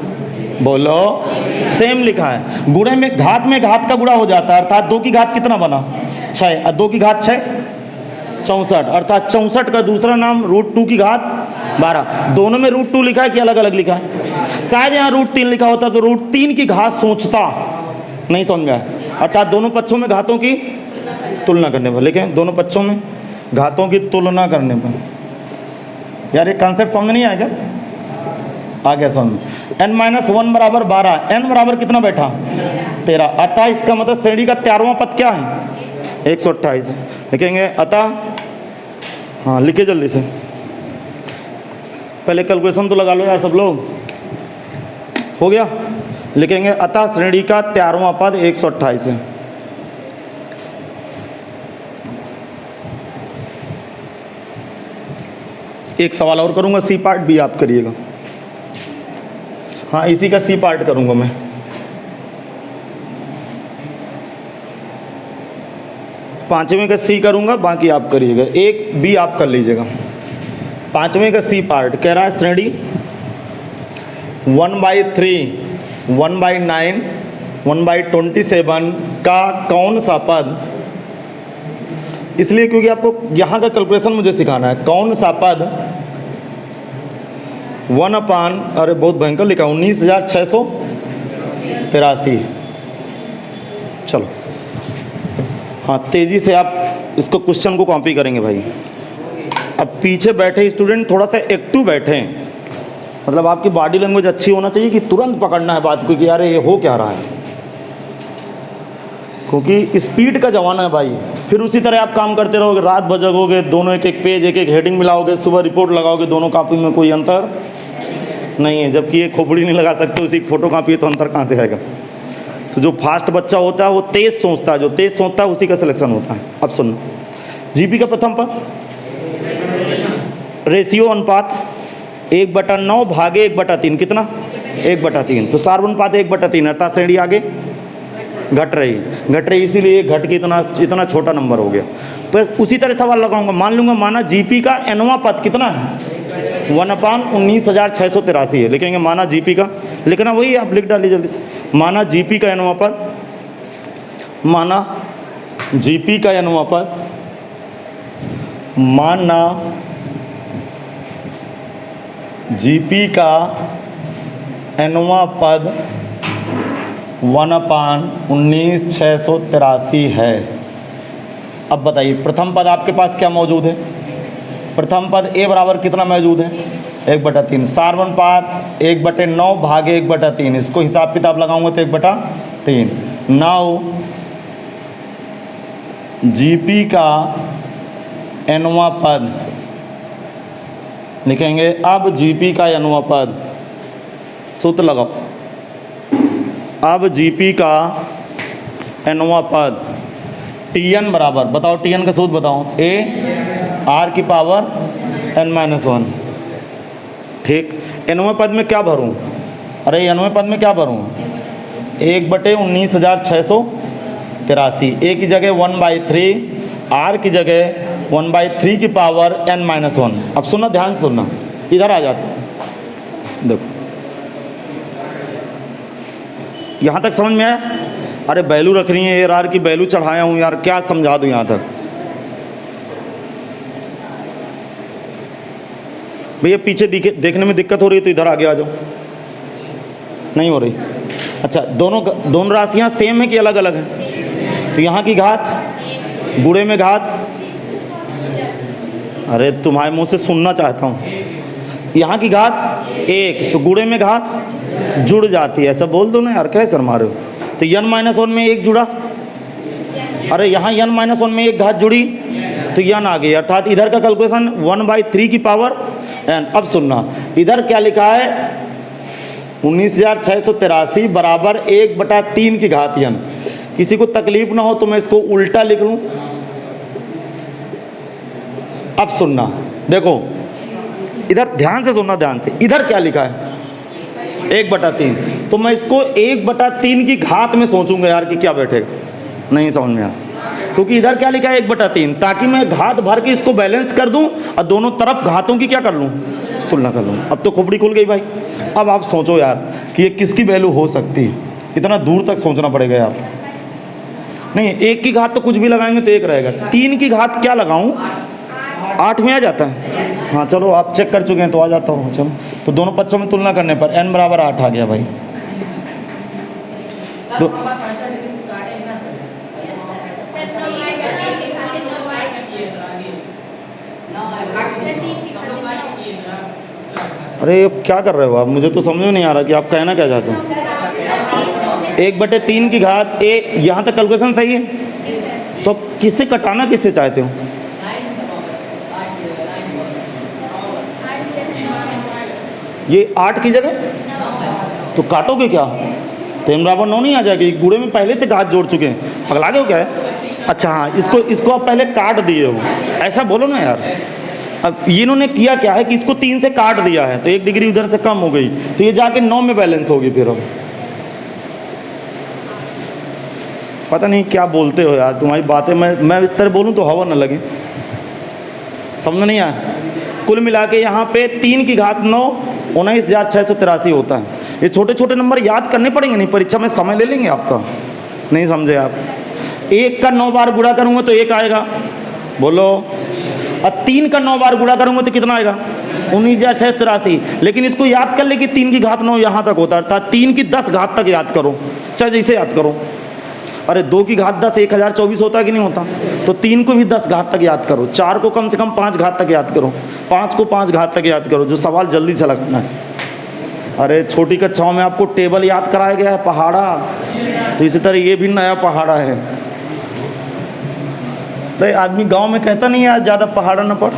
बोलो, सेम लिखा है। गुणे में घात का गुणा हो जाता है, अर्थात 2 की घात कितना बना 6, और 2 की घात 6 64, अर्थात 64 का दूसरा नाम √2 की घात 12। दोनों में √2 लिखा है कि अलग अलग लिखा है? शायद यहाँ √3 लिखा होता तो √3 की घात सोचता, नहीं समझ में आया, अर्थात दोनों पक्षों में घातों की तुलना करने पर, लिखे दोनों पक्षों में घातों की तुलना करने पर। यार ये कॉन्सेप्ट समझ में नहीं आया क्या? आ गया समझ में। n-1 बराबर 12, n बराबर कितना बैठा 13, अतः इसका मतलब श्रेणी का 13वां पद क्या है 128 है, लिखेंगे अतः, हाँ लिखिए जल्दी से, पहले कैलकुलेशन तो लगा लो यार सब लोग, हो गया, लिखेंगे अतः श्रेणी का 13वां पद 128 है। एक सवाल और करूंगा, सी पार्ट भी आप करिएगा, हाँ इसी का सी पार्ट करूंगा मैं। पांचवें का सी करूंगा, बाकी आप करिएगा, एक बी आप कर लीजिएगा। पांचवें का सी पार्ट कह रहा है श्रेणी 1/3, 1/9, 1/27 का कौन सा पद, इसलिए क्योंकि आपको यहाँ का कैलकुलेशन मुझे सिखाना है, कौन सा पद 1/, अरे बहुत भयंकर लिखा 19,683। चलो हाँ तेज़ी से आप इसको क्वेश्चन को कॉपी करेंगे भाई। अब पीछे बैठे स्टूडेंट थोड़ा सा एक्टिव बैठे, मतलब आपकी बॉडी लैंग्वेज अच्छी होना चाहिए कि तुरंत पकड़ना है बात को कि यार ये हो क्या रहा है, क्योंकि स्पीड का ज़माना है भाई। फिर उसी तरह आप काम करते रहोगे, रात भर जगोगे, दोनों एक एक पेज, एक एक हेडिंग मिलाओगे, सुबह रिपोर्ट लगाओगे, दोनों कापी में कोई अंतर नहीं है, जबकि एक खोपड़ी नहीं लगा सकते, उसी फोटो कापी है तो अंतर कहाँ से आएगा। तो जो फास्ट बच्चा होता है वो तेज़ सोचता है, जो तेज़ सोचता है उसी का सिलेक्शन होता है। अब सुनो, जीपी का प्रथम पद रेशियो अनुपात 1/9 भागे 1/3, कितना 1/3, तो सार्वनुपात 1/3, अर्थात श्रेणी आगे घट रही, इसीलिए घट के इतना छोटा नंबर हो गया। तो उसी तरह सवाल लगाऊंगा, मान लूंगा माना जीपी का nवां पद कितना है 1/19,683 है, लिखेंगे माना जीपी का, लिखना वही आप लिख डालिए जल्दी से, माना जीपी का nवां पद, माना जीपी का nवां पद, माना जीपी का nवां पद 1/19,683 है। अब बताइए प्रथम पद आपके पास क्या मौजूद है, प्रथम पद ए बराबर कितना मौजूद है 1/3, सार्वनुपात 1/9 भागे 1/3, इसको हिसाब किताब लगाऊंगा तो 1/3। नाउ जीपी का nवां पद लिखेंगे, अब जीपी का nवां पद, सूत्र लगाओ, अब जीपी का nवां पद Tn बराबर, बताओ Tn का सूत्र बताओ, a r की पावर n-1, ठीक। nवें पद में क्या भरूं, अरे nवें पद में क्या भरूं 1/19,683, a की जगह 1/3, r की जगह 1/3 की पावर n-1। अब सुनना, ध्यान से सुनना, इधर आ जाते, देखो यहाँ तक समझ में आया। अरे वैल्यू रख रही है, ए आर की वैल्यू चढ़ाया हूँ यार, क्या समझा दूँ यहाँ तक। भैया पीछे देखने में दिक्कत हो रही है तो इधर आगे आ जाओ। नहीं हो रही? अच्छा, दोनों राशियाँ सेम है कि अलग अलग हैं? तो यहाँ की घात गुणे में घात, अरे तुम्हारे मुंह से सुनना चाहता हूँ, यहाँ की घात 1 तो गुणे में घात जुड़ जाती है, ऐसा बोल दो ना यार, कैसे शर्मा रहे हो? तो n-1 में 1 जुड़ा, अरे यहाँ n-1 में 1 घात जुड़ी तो n आ गई, अर्थात इधर का कैलकुलेशन 1/3 की पावर n। अब सुनना, इधर क्या लिखा है 19,683 बराबर 1/3 की घात n। किसी को तकलीफ ना हो तो मैं इसको उल्टा लिख लूँ। अब सुनना, देखो इधर ध्यान से सुनना, ध्यान से, इधर क्या लिखा है 1/3, तो मैं इसको 1/3 की घात में सोचूंगा यार कि क्या बैठेगा, नहीं समझ में आया, क्योंकि इधर क्या लिखा है 1/3, ताकि मैं घात भर के इसको बैलेंस कर दूं और दोनों तरफ घातों की क्या कर लूं, तुलना कर लूं। अब तो खोपड़ी खुल गई भाई। अब आप सोचो यार कि ये किसकी वैल्यू हो सकती है, इतना दूर तक सोचना पड़ेगा यार। नहीं, 1 की घात तो कुछ भी लगाएंगे तो 1 रहेगा, 3 की घात क्या लगाऊं, 8 में आ जाता है। हाँ चलो, आप चेक कर चुके हैं तो आ जाता हो। चलो, तो दोनों पक्षों में तुलना करने पर n बराबर 8 आ गया भाई। अरे अब क्या कर रहे हो आप, मुझे तो समझ में नहीं आ रहा कि आप कहना क्या चाहते हो। 1/3 की घात a, यहाँ तक कैलकुलेशन सही है, तो अब किससे कटाना किससे चाहते हो? ये 8 की जगह तो काटोगे क्या, तो n बराबर 9 नहीं आ जाएगी, गुणे में पहले से घात जोड़ चुके हैं, पगला गए हो क्या है? अच्छा हाँ, इसको आप पहले काट दिए हो, ऐसा बोलो ना यार। अब ये इन्होंने किया क्या है कि इसको 3 से काट दिया है, तो 1 डिग्री उधर से कम हो गई, तो ये जाके 9 में बैलेंस होगी। फिर अब पता नहीं क्या बोलते हो यार, तुम्हारी बातें मैं इस तरह बोलूँ तो हवा न लगे, समझ नहीं आया। कुल मिला के यहाँ पे 3 की घात 9 19,683 होता है। ये छोटे छोटे नंबर याद करने पड़ेंगे, नहीं परीक्षा में समय ले लेंगे आपका, नहीं समझे आप। 1 का 9 बार गुणा करूँगा तो 1 आएगा, बोलो। अब 3 का 9 बार गुणा करूँगा तो कितना आएगा 19,683। लेकिन इसको याद कर ले कि 3 की घात 9 यहाँ तक होता है, अर्थात 3 की 10 घात तक याद करो, चाहे जैसे याद करो। अरे 2 की घात 10 1024 होता है कि नहीं होता, तो 3 को भी 10 घात तक याद करो, 4 को कम से कम 5 घात तक याद करो, 5 को 5 घात तक याद करो, जो सवाल जल्दी से लगाना है। अरे छोटी कक्षाओं में आपको टेबल याद कराया गया है, पहाड़ा, तो इसी तरह ये भी नया पहाड़ा है। अरे आदमी गांव में कहता नहीं है आज ज़्यादा पहाड़ा न पढ़,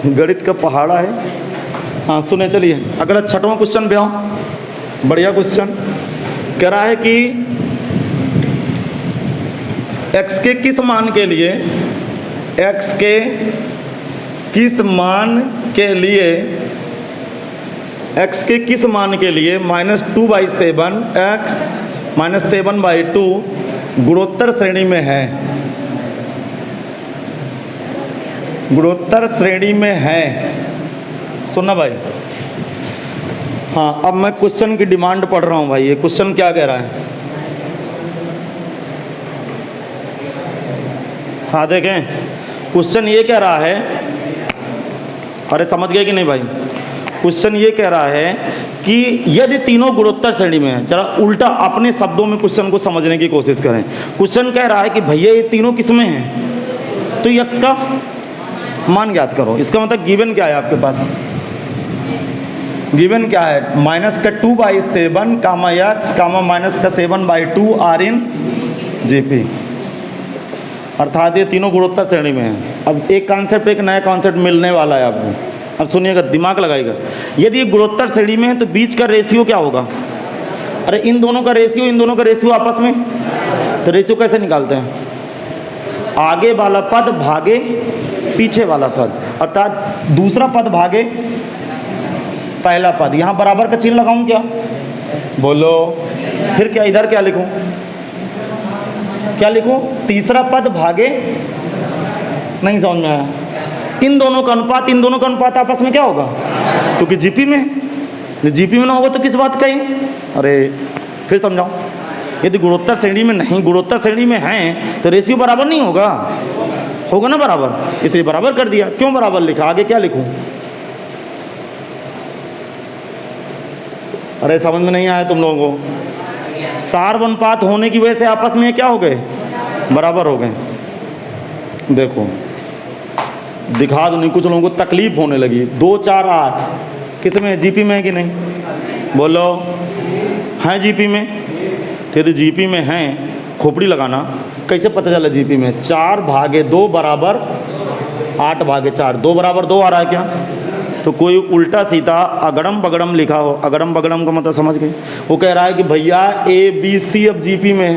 गणित का पहाड़ा है। हाँ सुने, चलिए अगला 6वां क्वेश्चन पे आओ। बढ़िया क्वेश्चन कह रहा है कि x के किस मान के लिए, x के किस मान के लिए, x के किस मान के लिए -2/7 x -7/2 गुणोत्तर श्रेणी में है, गुणोत्तर श्रेणी में है। सुनना भाई, हाँ अब मैं क्वेश्चन की डिमांड पढ़ रहा हूँ भाई। ये क्वेश्चन क्या कह रहा है, हाँ देखें, क्वेश्चन ये कह रहा है, अरे समझ गए कि नहीं भाई। क्वेश्चन ये कह रहा है कि यदि तीनों गुणोत्तर श्रेणी में है, जरा उल्टा अपने शब्दों में क्वेश्चन को समझने की कोशिश करें। क्वेश्चन कह रहा है कि भैया ये तीनों किस में हैं, तो x का मान ज्ञात करो। इसका मतलब गिवन क्या है आपके पास, गिवन क्या है, -2/7 comma x comma -7/2 are in GP, अर्थात ये तीनों गुणोत्तर श्रेणी में है। अब एक कॉन्सेप्ट, एक नया कॉन्सेप्ट मिलने वाला है आपको, अब सुनिएगा, दिमाग लगाइएगा। यदि ये गुणोत्तर श्रेणी में है तो बीच का रेशियो क्या होगा, अरे इन दोनों का रेशियो, इन दोनों का रेशियो आपस में, तो रेशियो कैसे निकालते हैं, आगे वाला पद भागे पीछे वाला पद, अर्थात दूसरा पद भागे पहला पद। यहाँ बराबर का चिन्ह लगाऊं क्या, बोलो, फिर क्या, इधर क्या लिखूं, क्या लिखूं, तीसरा पद भागे, नहीं समझ में आया। इन दोनों का अनुपात, इन दोनों का अनुपात आपस में क्या होगा, क्योंकि जीपी में, जीपी में ना होगा तो किस बात का ही, अरे फिर समझाओ। यदि गुणोत्तर श्रेणी में नहीं, गुणोत्तर श्रेणी में हैं तो रेशियो बराबर नहीं होगा, होगा ना बराबर, इसलिए बराबर कर दिया। क्यों बराबर लिखा, आगे क्या लिखूं? अरे समझ में नहीं आया तुम लोगों को? सार अनुपात होने की वजह से आपस में क्या हो गए, बराबर हो गए। देखो दिखा दो, नहीं कुछ लोगों को तकलीफ होने लगी। 2 4 8 किस में, जीपी में है कि नहीं? बोलो, हैं जीपी में? तो यदि जीपी में हैं, खोपड़ी लगाना, कैसे पता चला जीपी में? 4 भागे 2 बराबर 8 भागे 4, 2 बराबर 2 आ रहा है क्या? तो कोई उल्टा सीधा अगड़म बगड़म लिखा हो, अगड़म बगड़म का मतलब समझ गए? वो कह रहा है कि भैया ABC अब जीपी में है,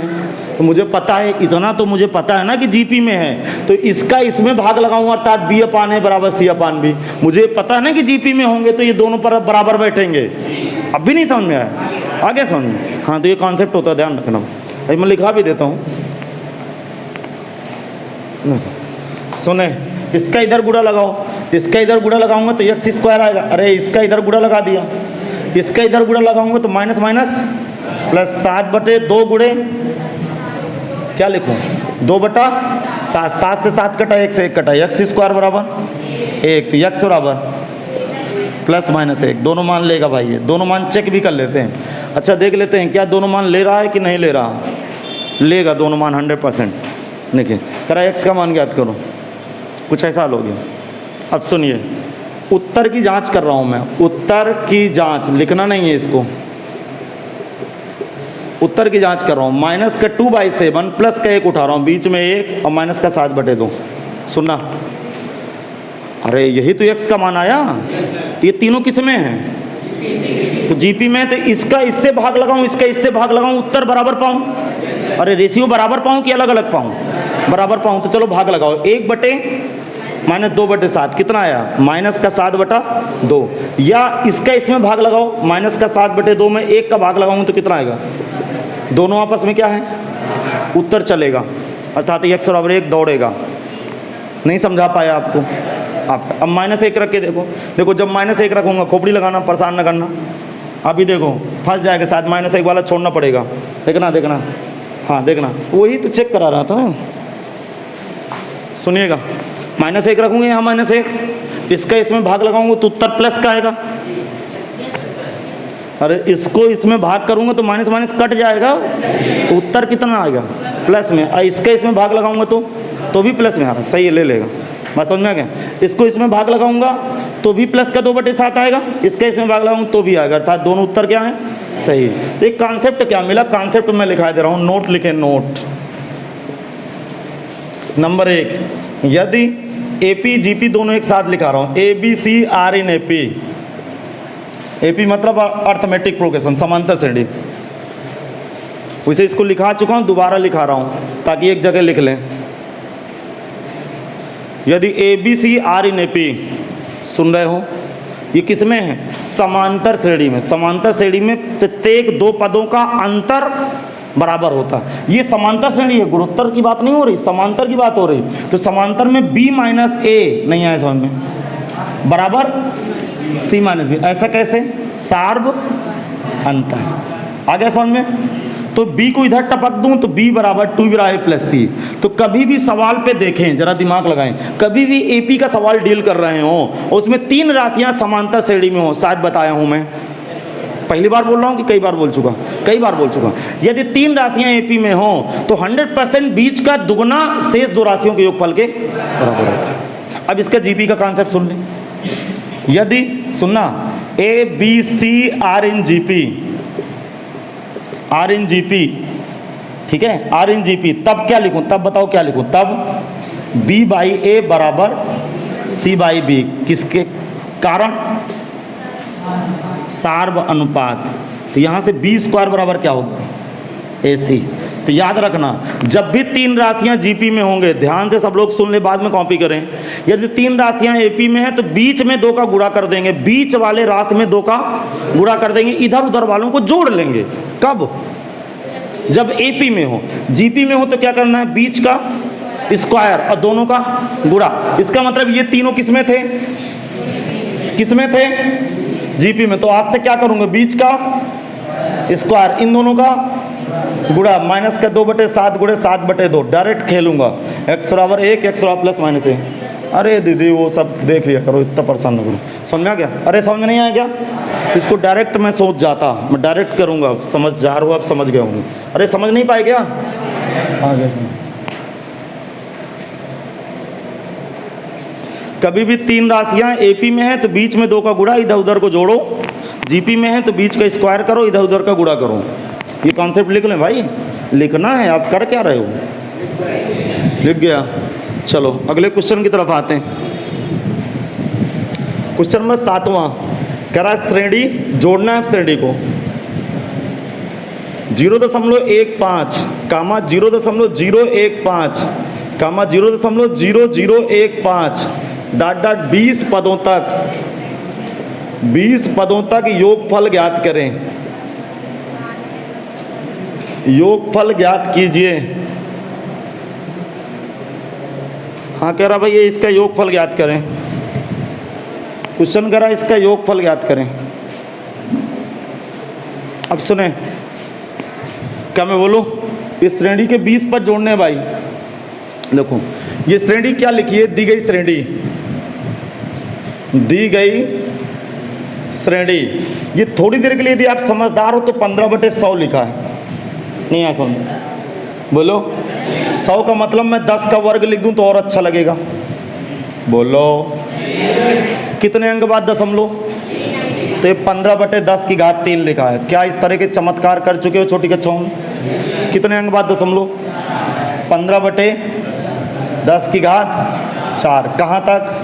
तो मुझे पता है, इतना तो मुझे पता है ना कि जीपी में है, तो इसका इसमें भाग लगाऊंगा, अर्थात B अपान है बराबर C अपान B। मुझे पता है ना कि जीपी में होंगे तो ये दोनों पर बराबर बैठेंगे। अब भी नहीं समझ में आया, आगे समझ में? हाँ, तो ये कॉन्सेप्ट होता है, ध्यान रखना। अभी मैं लिखा भी देता हूँ, सुने। इसका इधर गुणा लगाओ, इसका इधर गुणा लगाऊंगा तो x स्क्वायर आएगा। अरे इसका इधर गुणा लगा दिया, इसका इधर गुणा लगाऊंगा तो माइनस माइनस प्लस 7/2 गुणे क्या लिखूं, 2/7, 7 से 7 कटा, 1 से 1 कटा, x स्क्वायर बराबर 1, तो x बराबर प्लस माइनस 1, दोनों मान लेगा भाई। ये दोनों मान चेक भी कर लेते हैं। अच्छा देख लेते हैं क्या दोनों मान ले रहा है कि नहीं ले रहा। लेगा दोनों मान 100%। देखिए करा x का मान ज्ञात करो, कुछ ऐसा हल हो गया। अब सुनिए, उत्तर की जांच कर रहा हूं मैं, उत्तर की जांच लिखना नहीं है इसको, उत्तर की जांच कर रहा हूं। माइनस का 2/7 प्लस का 1 उठा रहा हूं, बीच में 1 और माइनस का 7/2। सुनना, अरे यही तो x का मान आया। ये तीनों किस में है? तो जीपी में। तो इसका इससे भाग लगाऊं, इसका इससे भाग लगाऊं, उत्तर बराबर पाऊं। अरे रेशियो बराबर पाऊं कि अलग अलग पाऊं? बराबर पाऊं। तो चलो भाग लगाओ, 1/-2/7 कितना आया? माइनस का 7/2। या इसका इसमें भाग लगाओ, माइनस का 7/2 में 1 का भाग लगाऊंगा तो कितना आएगा? दोनों आपस में क्या है, उत्तर चलेगा, अर्थात x बराबर 1 दौड़ेगा। नहीं समझा पाया आपको? आप अब -1 रख के देखो, देखो जब -1 रखूंगा, खोपड़ी लगाना, परेशान न करना। अभी देखो फंस जाएगा, शायद -1 वाला छोड़ना पड़ेगा। देखना देखना, हाँ देखना, वही तो चेक करा रहा था ना। सुनिएगा, -1 रखूंगे यहाँ, -1, इसका इसमें भाग लगाऊंगा तो उत्तर प्लस का आएगा। अरे इसको इसमें भाग करूंगा तो माइनस माइनस कट जाएगा, तो उत्तर कितना आएगा? प्लस में। और इसका इसमें भाग लगाऊंगा तो भी प्लस में आ रहा है, सही है, ले लेगा। बात समझ में आ गया? इसको इसमें भाग लगाऊंगा तो भी प्लस का 2/7 आएगा, इसका इसमें भाग लगाऊंगा तो भी आएगा, अर्थात दोनों उत्तर क्या है? सही। तो एक कॉन्सेप्ट क्या मिला, कॉन्सेप्ट मैं लिखा दे रहा हूँ, नोट लिखे, नोट नंबर 1, यदि AP GP दोनों एक साथ लिखा रहा हूँ, ABC R इन AP मतलब अर्थमेटिक प्रोग्रेशन, समांतर श्रेणी। वैसे इसको लिखा चुका हूँ, दोबारा लिखा रहा हूँ ताकि एक जगह लिख लें। यदि ABC R इन AP, सुन रहे हो, ये किस में है? समांतर श्रेणी में। समांतर श्रेणी में प्रत्येक 2 पदों का अंतर बराबर होता है। ये समांतर श्रेणी है, गुणोत्तर की बात नहीं हो रही, समांतर की बात हो रही। तो समांतर में B - A नहीं आया समझ में, बराबर C - B। ऐसा कैसे? सार्व अंतर। आ गया समझ में? तो B को इधर टपक दूं तो B बराबर 2A + C। तो कभी भी सवाल पे देखें, जरा दिमाग लगाएं, कभी भी AP का सवाल डील कर रहे हो और उसमें 3 राशियां समांतर श्रेणी में हो, शायद बताया हूं मैं, पहली बार बोल रहा हूं कि कई बार बोल चुका? कई बार बोल चुका। यदि 3 राशियां AP में हो तो 100% बीच का दुगना शेष 2 राशियों के योगफल के बराबर होता है। अब इसका GP का कॉन्सेप्ट सुन लें। यदि सुनना, ABC R इन GP, ठीक है, R इन GP, तब क्या लिखूं? तब बताओ क्या लिखूं? तब B/A बराबर C/B। किसके कारण? सार्व अनुपात। तो यहां से B² बराबर क्या होगा? AC। तो याद रखना, जब भी 3 राशियां GP में होंगे, ध्यान से सब लोग सुन ले, बाद में कॉपी करें। यदि 3 राशियां AP में है तो बीच में 2 का गुणा कर देंगे, बीच वाले राशि में 2 का गुणा कर देंगे, इधर उधर वालों को जोड़ लेंगे। कब? जब AP में हो। GP में हो तो क्या करना है? बीच का स्क्वायर और दोनों का गुणा। इसका मतलब ये तीनों किसमें थे? किसमें थे? GP में। तो आज से क्या करूंगा? बीच का स्क्वायर, इन दोनों का गुणा, -2/7 × 7/2, डायरेक्ट खेलूंगा। एक्स बराबर 1, एक्स बराबर प्लस माइनस ए। अरे दीदी वो सब देख लिया करो, इतना परेशान न करो। समझ में आ गया? अरे समझ में नहीं आया क्या? इसको डायरेक्ट मैं सोच जाता, मैं डायरेक्ट करूँगा। समझ जा रहा हो आप? समझ गए होंगे। अरे समझ नहीं पाए क्या? आ गया समझ। कभी भी 3 राशियाँ एपी में है तो बीच में 2 का गुणा, इधर उधर को जोड़ो। जीपी में है तो बीच का स्क्वायर करो, इधर उधर का गुणा करो। ये कॉन्सेप्ट लिख लें भाई, लिखना है। आप कर क्या रहे हो? लिख गया। चलो अगले क्वेश्चन की तरफ आते हैं। क्वेश्चन नंबर 7वां कह रहा है श्रेणी जोड़ना है। श्रेणी को 0.15 कामा 0.015 कामा 0.0015 डॉट डॉट 20 पदों तक योगफल ज्ञात करें। योगफल ज्ञात कीजिए। हाँ कह रहा भाई ये इसका योगफल ज्ञात करें। क्वेश्चन कह रहा है इसका योगफल ज्ञात करें। अब सुने क्या मैं बोलूँ? इस श्रेणी के 20 पद जोड़ने हैं भाई। देखो ये श्रेणी क्या लिखी है? दी गई श्रेणी। ये थोड़ी देर के लिए यदि आप समझदार हो तो 15/100 लिखा है। नहीं आ समझ? बोलो 100 का मतलब मैं 10 का वर्ग लिख दूं तो और अच्छा लगेगा। बोलो कितने अंक बाद दशमलव? तो ये 15/10 की घात 3 लिखा है। क्या इस तरह के चमत्कार कर चुके हो छोटी कक्षाओं में? कितने अंक बाद दशमलव? 15/10 की घात 4। कहाँ तक?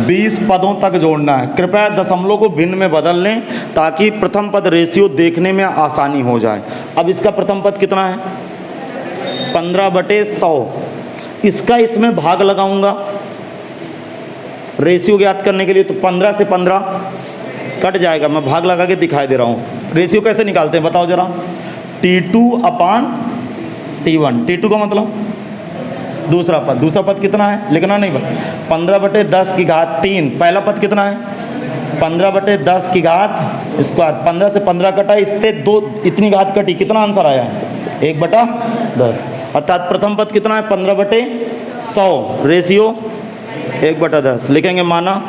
20 पदों तक जोड़ना है। कृपया दशमलव को भिन्न में बदल लें ताकि प्रथम पद रेशियो देखने में आसानी हो जाए। अब इसका प्रथम पद कितना है? 15/100। इसका इसमें भाग लगाऊंगा रेशियो ज्ञात करने के लिए, तो 15 से 15 कट जाएगा। मैं भाग लगा के दिखाई दे रहा हूँ। रेशियो कैसे निकालते हैं बताओ जरा? T2/T1। T2 का मतलब दूसरा पद कितना है? लिखना नहीं भाई। 15/10 की घात 3। पहला पद कितना है? 15/10 की घात स्क्वायर। 15 से 15 कटा, इससे 2 इतनी घात कटी। कितना आंसर आया? 1/10। अर्थात प्रथम पद कितना है? 15/100। रेशियो 1/10 लिखेंगे। माना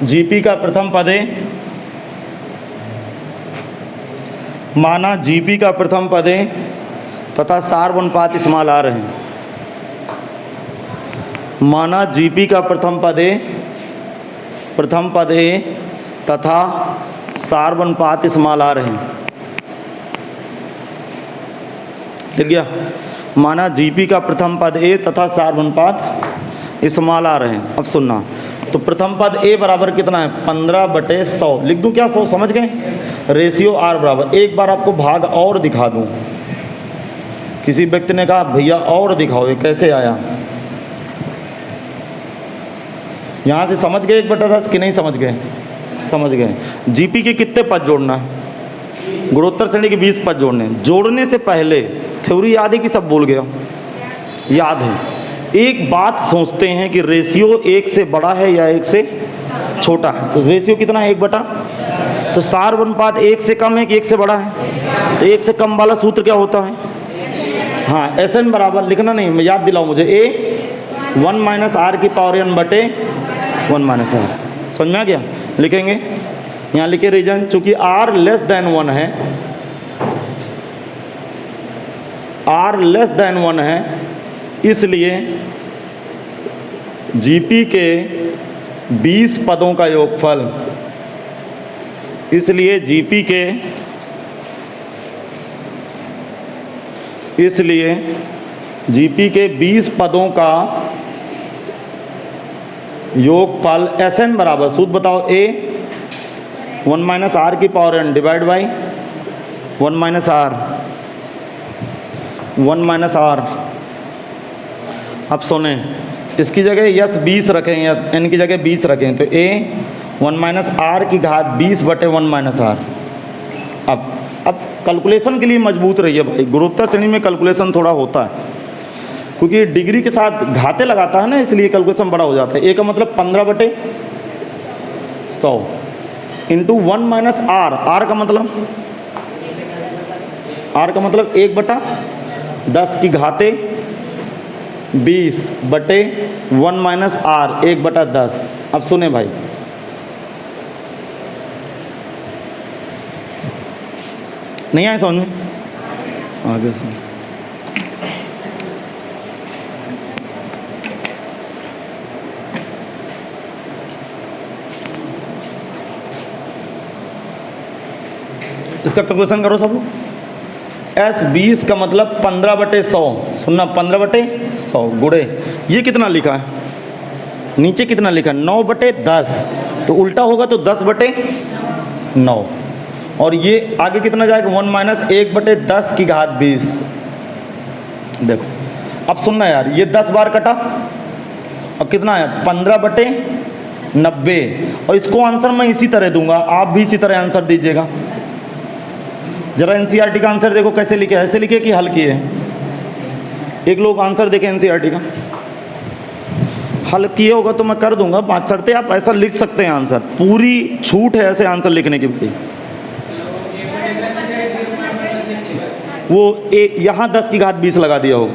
जीपी का प्रथम पद है, माना जीपी का प्रथम पद है तथा सार अनुपात इस्तेमाल आ रहे हैं। माना जीपी का प्रथम पद है तथा सार अनुपात इस्तेमाल आ रहे हैं। लिख गया? माना जीपी का प्रथम पद ए तथा सार अनुपात इस्तेमाल आ रहे हैं। अब सुनना, तो प्रथम पद ए बराबर कितना है? 15/100। लिख दूं क्या? 100 समझ गए? रेशियो आर बराबर, एक बार आपको भाग और दिखा दूं। किसी व्यक्ति ने कहा भैया और दिखाओ, ये कैसे आया? यहाँ से समझ गए 1/10 कि नहीं समझ गए? समझ गए। जीपी के कितने पद जोड़ना है? गुणोत्तर श्रेणी के 20 पद जोड़ने हैं। जोड़ने से पहले थ्योरी याद है कि सब भूल गया? याद है। एक बात सोचते हैं कि रेशियो 1 से बड़ा है या 1 से छोटा है। तो रेशियो कितना है? 1/। तो सार अनुपात 1 से कम है कि 1 से बड़ा है? तो 1 से कम वाला सूत्र क्या होता है? हाँ SN बराबर, लिखना नहीं, मैं याद दिलाऊँ मुझे, A 1 - R की पावर n बटे 1 - R। समझ में आ गया? लिखेंगे यहाँ लिखे रीजन, चूंकि R लेस देन 1 है, R लेस देन 1 है, इसलिए जीपी के 20 पदों का योगफल, इसलिए जीपी के 20 पदों का योगफल SN बराबर, सूत्र बताओ, A 1 - R की power n divide by 1 - R। अब सुने, इसकी जगह यस 20 रखें या n की जगह 20 रखें, तो A 1 - R की घात 20 बटे 1 - R। अब कैलकुलेशन के लिए मजबूत रहिए भाई। गुणोत्तर श्रेणी में कैलकुलेशन थोड़ा होता है, क्योंकि डिग्री के साथ घाते लगाता है ना, इसलिए कैलकुलेशन बड़ा हो जाता है। A का मतलब 15/100 इंटू 1 - R। R का मतलब 1/10 की घाते 20/1 माइनस आर 1/10। अब सुने भाई, नहीं आए समझ में? आगे सुन, इसका कैलकुलेशन करो सब लोग। S20 का मतलब 15/100, सुनना 15/100 गुड़े, ये कितना लिखा है नीचे, कितना लिखा है 9/10, तो उल्टा होगा तो 10/9, और ये आगे कितना जाएगा 1 माइनस 1/10 की घात 20। देखो अब सुनना यार, ये 10 बार कटा, अब कितना है 15/90, और इसको आंसर मैं इसी तरह दूंगा, आप भी इसी तरह आंसर दीजिएगा। जरा एनसीईआरटी का आंसर देखो कैसे लिखे, ऐसे लिखे कि हल किए। एक लोग आंसर देखें एनसीईआरटी का, हल किए होगा तो मैं कर दूंगा 5 शर्तें, आप ऐसा लिख सकते हैं आंसर, पूरी छूट है ऐसे आंसर लिखने की भाई। वो एक यहाँ 10 की घात 20 लगा दिया हो,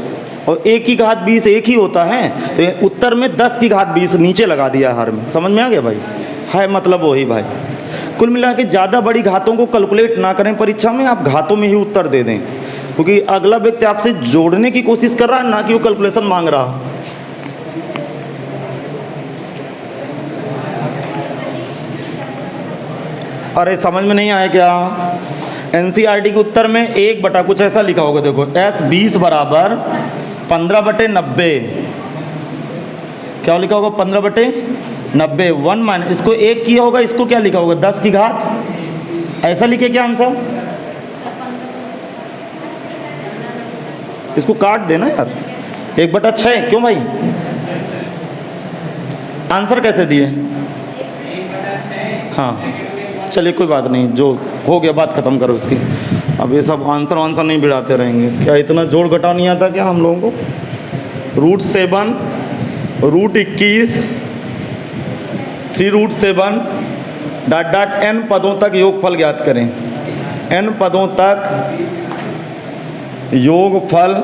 और 1 की घात 20 एक ही होता है, तो उत्तर में 10 की घात 20 नीचे लगा दिया हर में। समझ में आ गया भाई? है मतलब वही भाई। कुल मिला के ज़्यादा बड़ी घातों को कैलकुलेट ना करें परीक्षा में, आप घातों में ही उत्तर दे दें, क्योंकि अगला व्यक्ति आपसे जोड़ने की कोशिश कर रहा है, ना कि वो कैलकुलेशन मांग रहा। अरे समझ में नहीं आया क्या? एनसीईआरटी के उत्तर में 1 कुछ ऐसा लिखा होगा, देखो S20 बराबर 15/90, क्या लिखा होगा 15/90, 1 माइनस, इसको 1 किया होगा, इसको क्या लिखा होगा 10 की घात, ऐसा लिखे क्या आंसर? इसको काट देना यार, 1/6, क्यों भाई? आंसर कैसे दिए? हाँ चलिए कोई बात नहीं, जो हो गया बात ख़त्म करो उसकी। अब ये सब आंसर नहीं बिड़ाते रहेंगे क्या? इतना जोड़ घटा नहीं आता क्या हम लोगों को? √7, √21, 3√7 ... n पदों तक योगफल ज्ञात करें। n पदों तक योगफल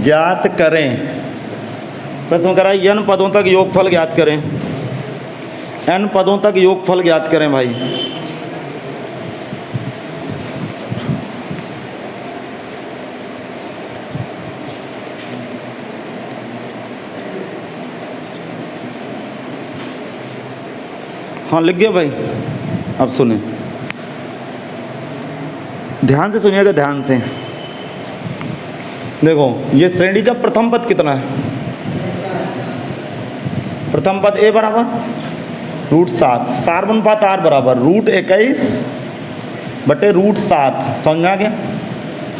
ज्ञात करें। प्रश्न करा n पदों तक योगफल ज्ञात करें, n पदों तक योगफल ज्ञात करें भाई। हाँ लिख गया भाई? अब सुने, ध्यान से सुनिएगा, ध्यान से देखो, ये श्रेणी का प्रथम पद कितना है? प्रथम पद a बराबर √7, सार्वनुपात r बराबर √21/√7। समझ में आ गया?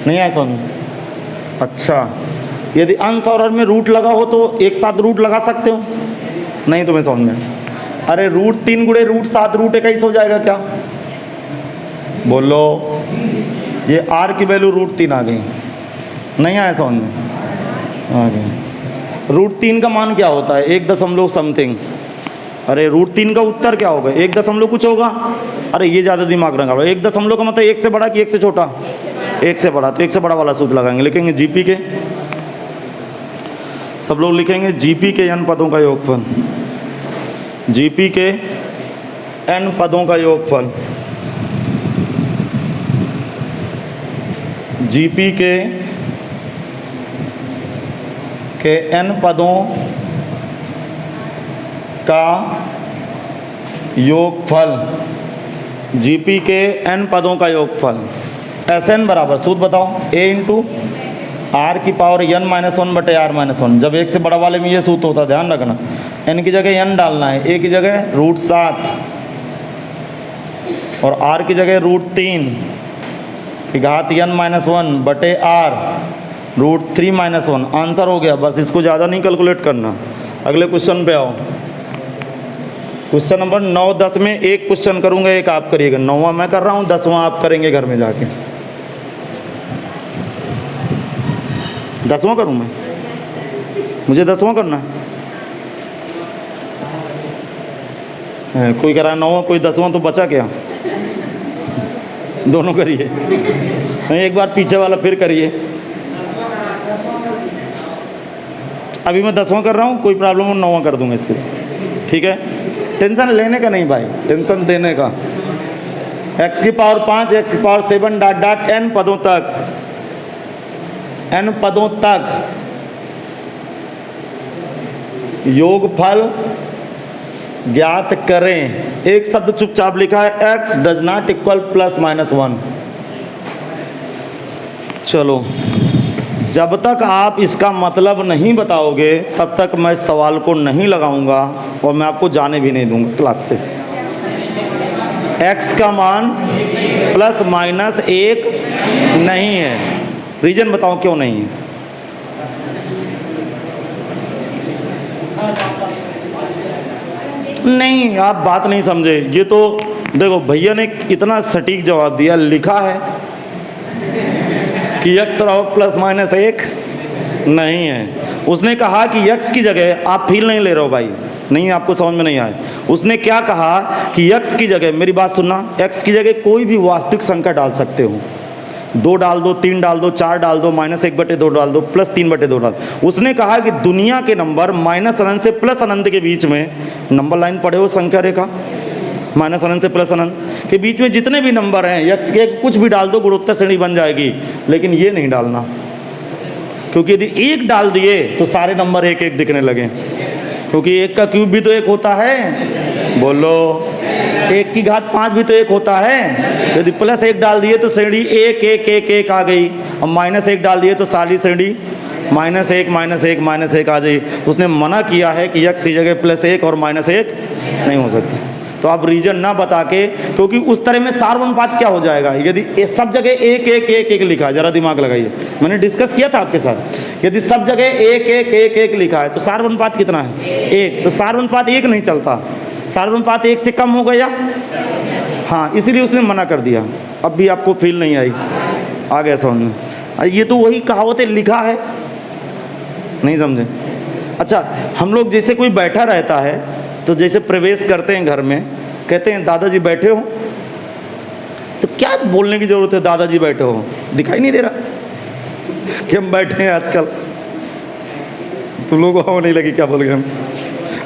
नहीं आया समझ? अच्छा, यदि अंश और हर में रूट लगा हो तो एक साथ रूट लगा सकते हो? नहीं तुम्हें समझ में? अरे √3 × √7 √21 हो जाएगा क्या? बोलो, ये r की वैल्यू √3 आ गई। नहीं आया समझ में? आ गई। √3 का मान क्या होता है? 1 समथिंग। अरे √3 का उत्तर क्या होगा? 1 कुछ होगा। अरे ये ज़्यादा दिमाग लगा। 1 का मतलब 1 से बड़ा कि 1 से छोटा? 1 से बड़ा, तो 1 से बड़ा वाला सूत्र लगाएंगे। लिखेंगे जीपी के, सब लोग लिखेंगे जीपी के n पदों का योगफल, जीपी के n पदों का योगफल, जीपी के n पदों का योगफल, जीपी के n पदों का योगफल। Sn बराबर सूत्र बताओ, a × r⁻n−1/r−1। जब 1 से बड़ा वाले में ये सूत्र होता है, ध्यान रखना। n की जगह n डालना है, a की जगह √7 और r की जगह √3 की घात n−1/r √3−1। आंसर हो गया, बस इसको ज़्यादा नहीं कैलकुलेट करना। अगले क्वेश्चन पे आओ। क्वेश्चन नंबर 9, 10 में एक क्वेश्चन करूँगा, एक आप करिएगा। 9वां मैं कर रहा हूँ, 10वां आप करेंगे घर में जाके। 10वां करूँ मैं? मुझे 10वां करना है। कोई कह रहा है 9वां, कोई 10वां, तो बचा क्या? दोनों करिए। नहीं, एक बार पीछे वाला फिर करिए। अभी मैं 10वां कर रहा हूँ, कोई प्रॉब्लम हो 9वां कर दूंगा इसके लिए, ठीक है। टेंशन लेने का नहीं भाई, टेंशन देने का। x की पावर 5, x की पावर 7 डॉट डॉट n पदों तक, n पदों तक योगफल ज्ञात करें। एक शब्द चुपचाप लिखा है, x does not equal plus minus 1। चलो, जब तक आप इसका मतलब नहीं बताओगे तब तक मैं सवाल को नहीं लगाऊंगा और मैं आपको जाने भी नहीं दूंगा क्लास से। x का मान प्लस माइनस 1 नहीं है, रीजन बताओ क्यों नहीं है। नहीं, आप बात नहीं समझे। ये तो देखो, भैया ने इतना सटीक जवाब दिया, लिखा है कि x रहो प्लस माइनस 1 नहीं है। उसने कहा कि x की जगह, आप फील नहीं ले रहे हो भाई, नहीं आपको समझ में नहीं आया। उसने क्या कहा कि x की जगह, मेरी बात सुनना, x की जगह कोई भी वास्तविक संख्या डाल सकते हो। 2 डाल दो, 3 डाल दो, 4 डाल दो, -1/2 डाल दो, +3/2 डाल। उसने कहा कि दुनिया के नंबर माइनस अनंत से प्लस अनंत के बीच में, नंबर लाइन पढ़े हो संख्या रेखा, माइनस अनंत से प्लस अनंत के बीच में जितने भी नंबर हैं, x के कुछ भी डाल दो, गुणोत्तर श्रेणी बन जाएगी। लेकिन ये नहीं डालना, क्योंकि यदि 1 डाल दिए तो सारे नंबर 1 दिखने लगे, क्योंकि 1 का क्यूब भी तो 1 होता है। बोलो, 1 की घात 5 भी तो 1 होता है। यदि +1 डाल दिए तो श्रेणी 1 1 1 1 आ गई, और -1 डाल दिए तो सारी श्रेणी -1 -1 -1 आ गई। तो उसने मना किया है कि x की जगह +1 और -1 नहीं हो सकता। तो आप रीजन ना बता के, क्योंकि उस तरह में सार्वनुपात क्या हो जाएगा, यदि सब जगह 1 1 1 1 लिखा है, जरा दिमाग लगाइए, मैंने डिस्कस किया था आपके साथ। यदि सब जगह 1 1 1 1 लिखा है तो सार्वनुपात कितना है, 1। तो सार्वनुपात 1 नहीं चलता, सार्वनुपात 1 से कम हो गया। हाँ, इसीलिए उसने मना कर दिया। अब भी आपको फील नहीं आई, आ गया समझ में। ये तो वही कहावतें लिखा है, नहीं समझे। अच्छा, हम लोग जैसे कोई बैठा रहता है तो जैसे प्रवेश करते हैं घर में, कहते हैं दादाजी बैठे हो, तो क्या बोलने की ज़रूरत है, दादाजी बैठे हो, दिखाई नहीं दे रहा कि हम बैठे हैं आजकल। तुम लोगों को नहीं लगी क्या बोल गए हम।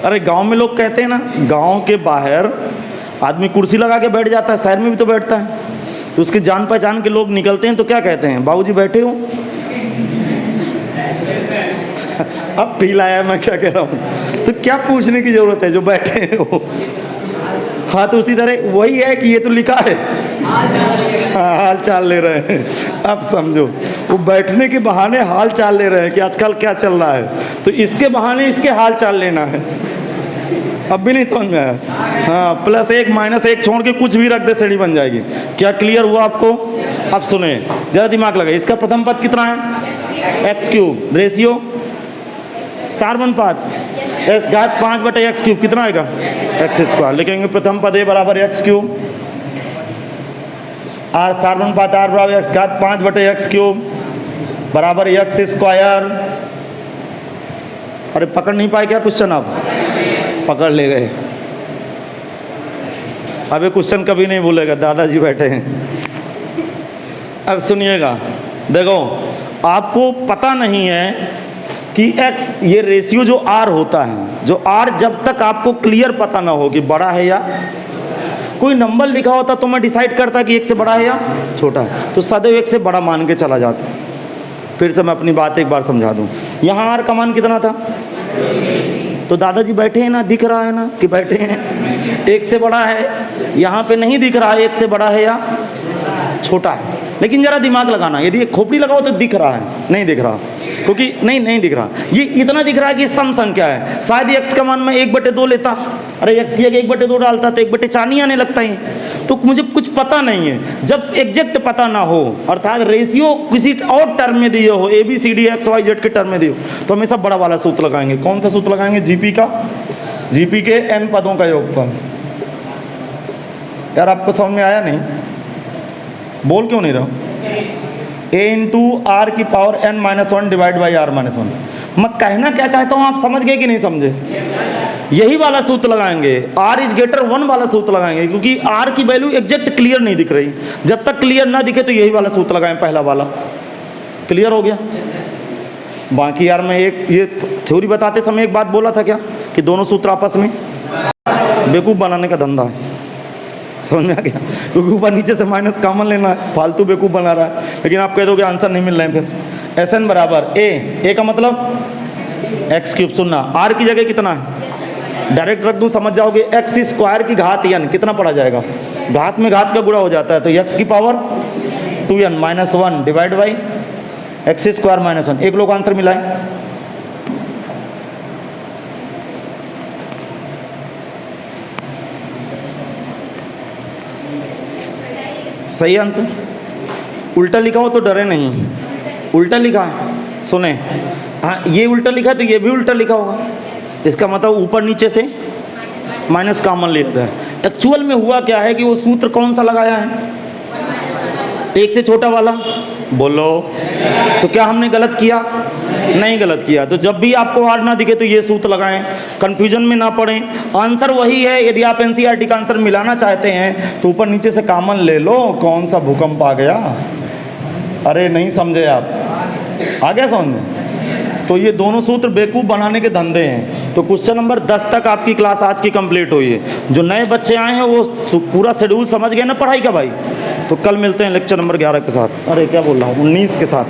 अरे गांव में लोग कहते हैं ना, गांव के बाहर आदमी कुर्सी लगा के बैठ जाता है, शहर में भी तो बैठता है। तो उसके जान पहचान के लोग निकलते हैं तो क्या कहते हैं, बाबूजी बैठे हो। अब फील आया मैं क्या कह रहा हूँ। तो क्या पूछने की ज़रूरत है, जो बैठे हो। हाँ, तो उसी तरह वही है कि ये तो लिखा है, हाँ, हाल चाल ले रहे हैं। अब समझो, वो बैठने के बहाने हाल चाल ले रहे हैं कि आजकल क्या चल रहा है, तो इसके बहाने इसके हाल चाल लेना है। अब भी नहीं समझ में आया। हाँ, +1 -1 छोड़ के कुछ भी रख दे, श्रेणी बन जाएगी। क्या क्लियर हुआ आपको। अब सुने, जरा दिमाग लगाइए। इसका प्रथम पद कितना है, x3। रेशियो सार्वनुपात s घात 5/x3 कितना आएगा, x²। लिखेंगे प्रथम पद a बराबर x3, और सार्वनुपात r बराबर x घात 5/x3 बराबर x²। अरे पकड़ नहीं पाए क्या क्वेश्चन, आप पकड़ ले गए। अब ये क्वेश्चन कभी नहीं भूलेगा, दादाजी बैठे हैं। अब सुनिएगा, देखो आपको पता नहीं है कि x, ये रेशियो जो r होता है, जो r जब तक आपको क्लियर पता ना हो कि बड़ा है या, कोई नंबर लिखा होता तो मैं डिसाइड करता कि 1 से बड़ा है या छोटा है, तो सदैव 1 से बड़ा मान के चला जाता। फिर से मैं अपनी बात एक बार समझा दूं। यहाँ r का मान कितना था, तो दादाजी बैठे हैं ना, दिख रहा है ना कि बैठे हैं, 1 से बड़ा है। यहाँ पे नहीं दिख रहा है 1 से बड़ा है या छोटा है, लेकिन ज़रा दिमाग लगाना, यदि एक खोपड़ी लगाओ तो दिख रहा है, नहीं दिख रहा, क्योंकि नहीं दिख रहा। ये इतना दिख रहा है कि सम संख्या है। शायद x का मान मैं 1/2 लेता, अरे x की जगह 1/2 डालता तो 1/4 नहीं आने लगता है। तो मुझे कुछ पता नहीं है। जब एग्जैक्ट पता ना हो, अर्थात रेशियो किसी और टर्म में दिए हो, ABCD XYZ के टर्म में दिए हो, तो हमेशा बड़ा वाला सूत्र लगाएंगे। कौन सा सूत्र लगाएंगे, जीपी का, जीपी के n पदों का योगफल। यार आपको समझ में आया नहीं, बोल क्यों नहीं रहा। a इंटू आर की power n-1 divide by r-1। मैं कहना क्या चाहता हूँ, आप समझ गए कि नहीं समझे। यही वाला सूत्र लगाएंगे, r इज ग्रेटर 1 वाला सूत्र लगाएंगे, क्योंकि r की वैल्यू एग्जैक्ट क्लियर नहीं दिख रही। जब तक क्लियर ना दिखे तो यही वाला सूत्र लगाएं, पहला वाला। क्लियर हो गया। बाकी यार मैं एक ये थ्योरी बताते समय एक बात बोला था क्या कि दोनों सूत्र आपस में बेवकूफ़ बनाने का धंधा है। समझ में आ गया? क्योंकि ऊपर नीचे से माइनस कॉमन लेना है, फालतू बेवकूफ़ बना रहा है। लेकिन आप कह दोगे आंसर नहीं मिल रहे हैं, फिर एस एन बराबर ए का मतलब एक्स क्यूब। सुनना, आर की जगह कितना है, डायरेक्ट रख दूँ समझ जाओगे। एक्स स्क्वायर की घात n कितना पड़ा जाएगा, घात में घात का गुणा हो जाता है, तो एक्स की power 2n minus 1 divide by x square minus 1। एक लोग आंसर मिलाए। सही आंसर। उल्टा लिखा हो तो डरे नहीं, उल्टा लिखा है, सुने। हाँ, ये उल्टा लिखा है तो ये भी उल्टा लिखा होगा, इसका मतलब ऊपर नीचे से माइनस कॉमन ले लेता है। एक्चुअल में हुआ क्या है कि वो सूत्र कौन सा लगाया है, एक से छोटा वाला। बोलो, तो क्या हमने गलत किया? नहीं गलत किया। तो जब भी आपको आर ना दिखे तो ये सूत्र लगाएं, कंफ्यूजन में ना पड़ें। आंसर वही है। यदि आप एनसीईआरटी का आंसर मिलाना चाहते हैं तो ऊपर नीचे से कॉमन ले लो। कौन सा भूकंप आ गया? अरे नहीं समझे आप, आ गया समझ में? तो ये दोनों सूत्र बेवकूफ़ बनाने के धंधे हैं। तो क्वेश्चन नंबर 10 तक आपकी क्लास आज की कंप्लीट हुई है। जो नए बच्चे आए हैं वो पूरा शेड्यूल समझ गए ना पढ़ाई का भाई। तो कल मिलते हैं लेक्चर नंबर 11 के साथ, अरे क्या बोल रहा हूँ, 19 के साथ।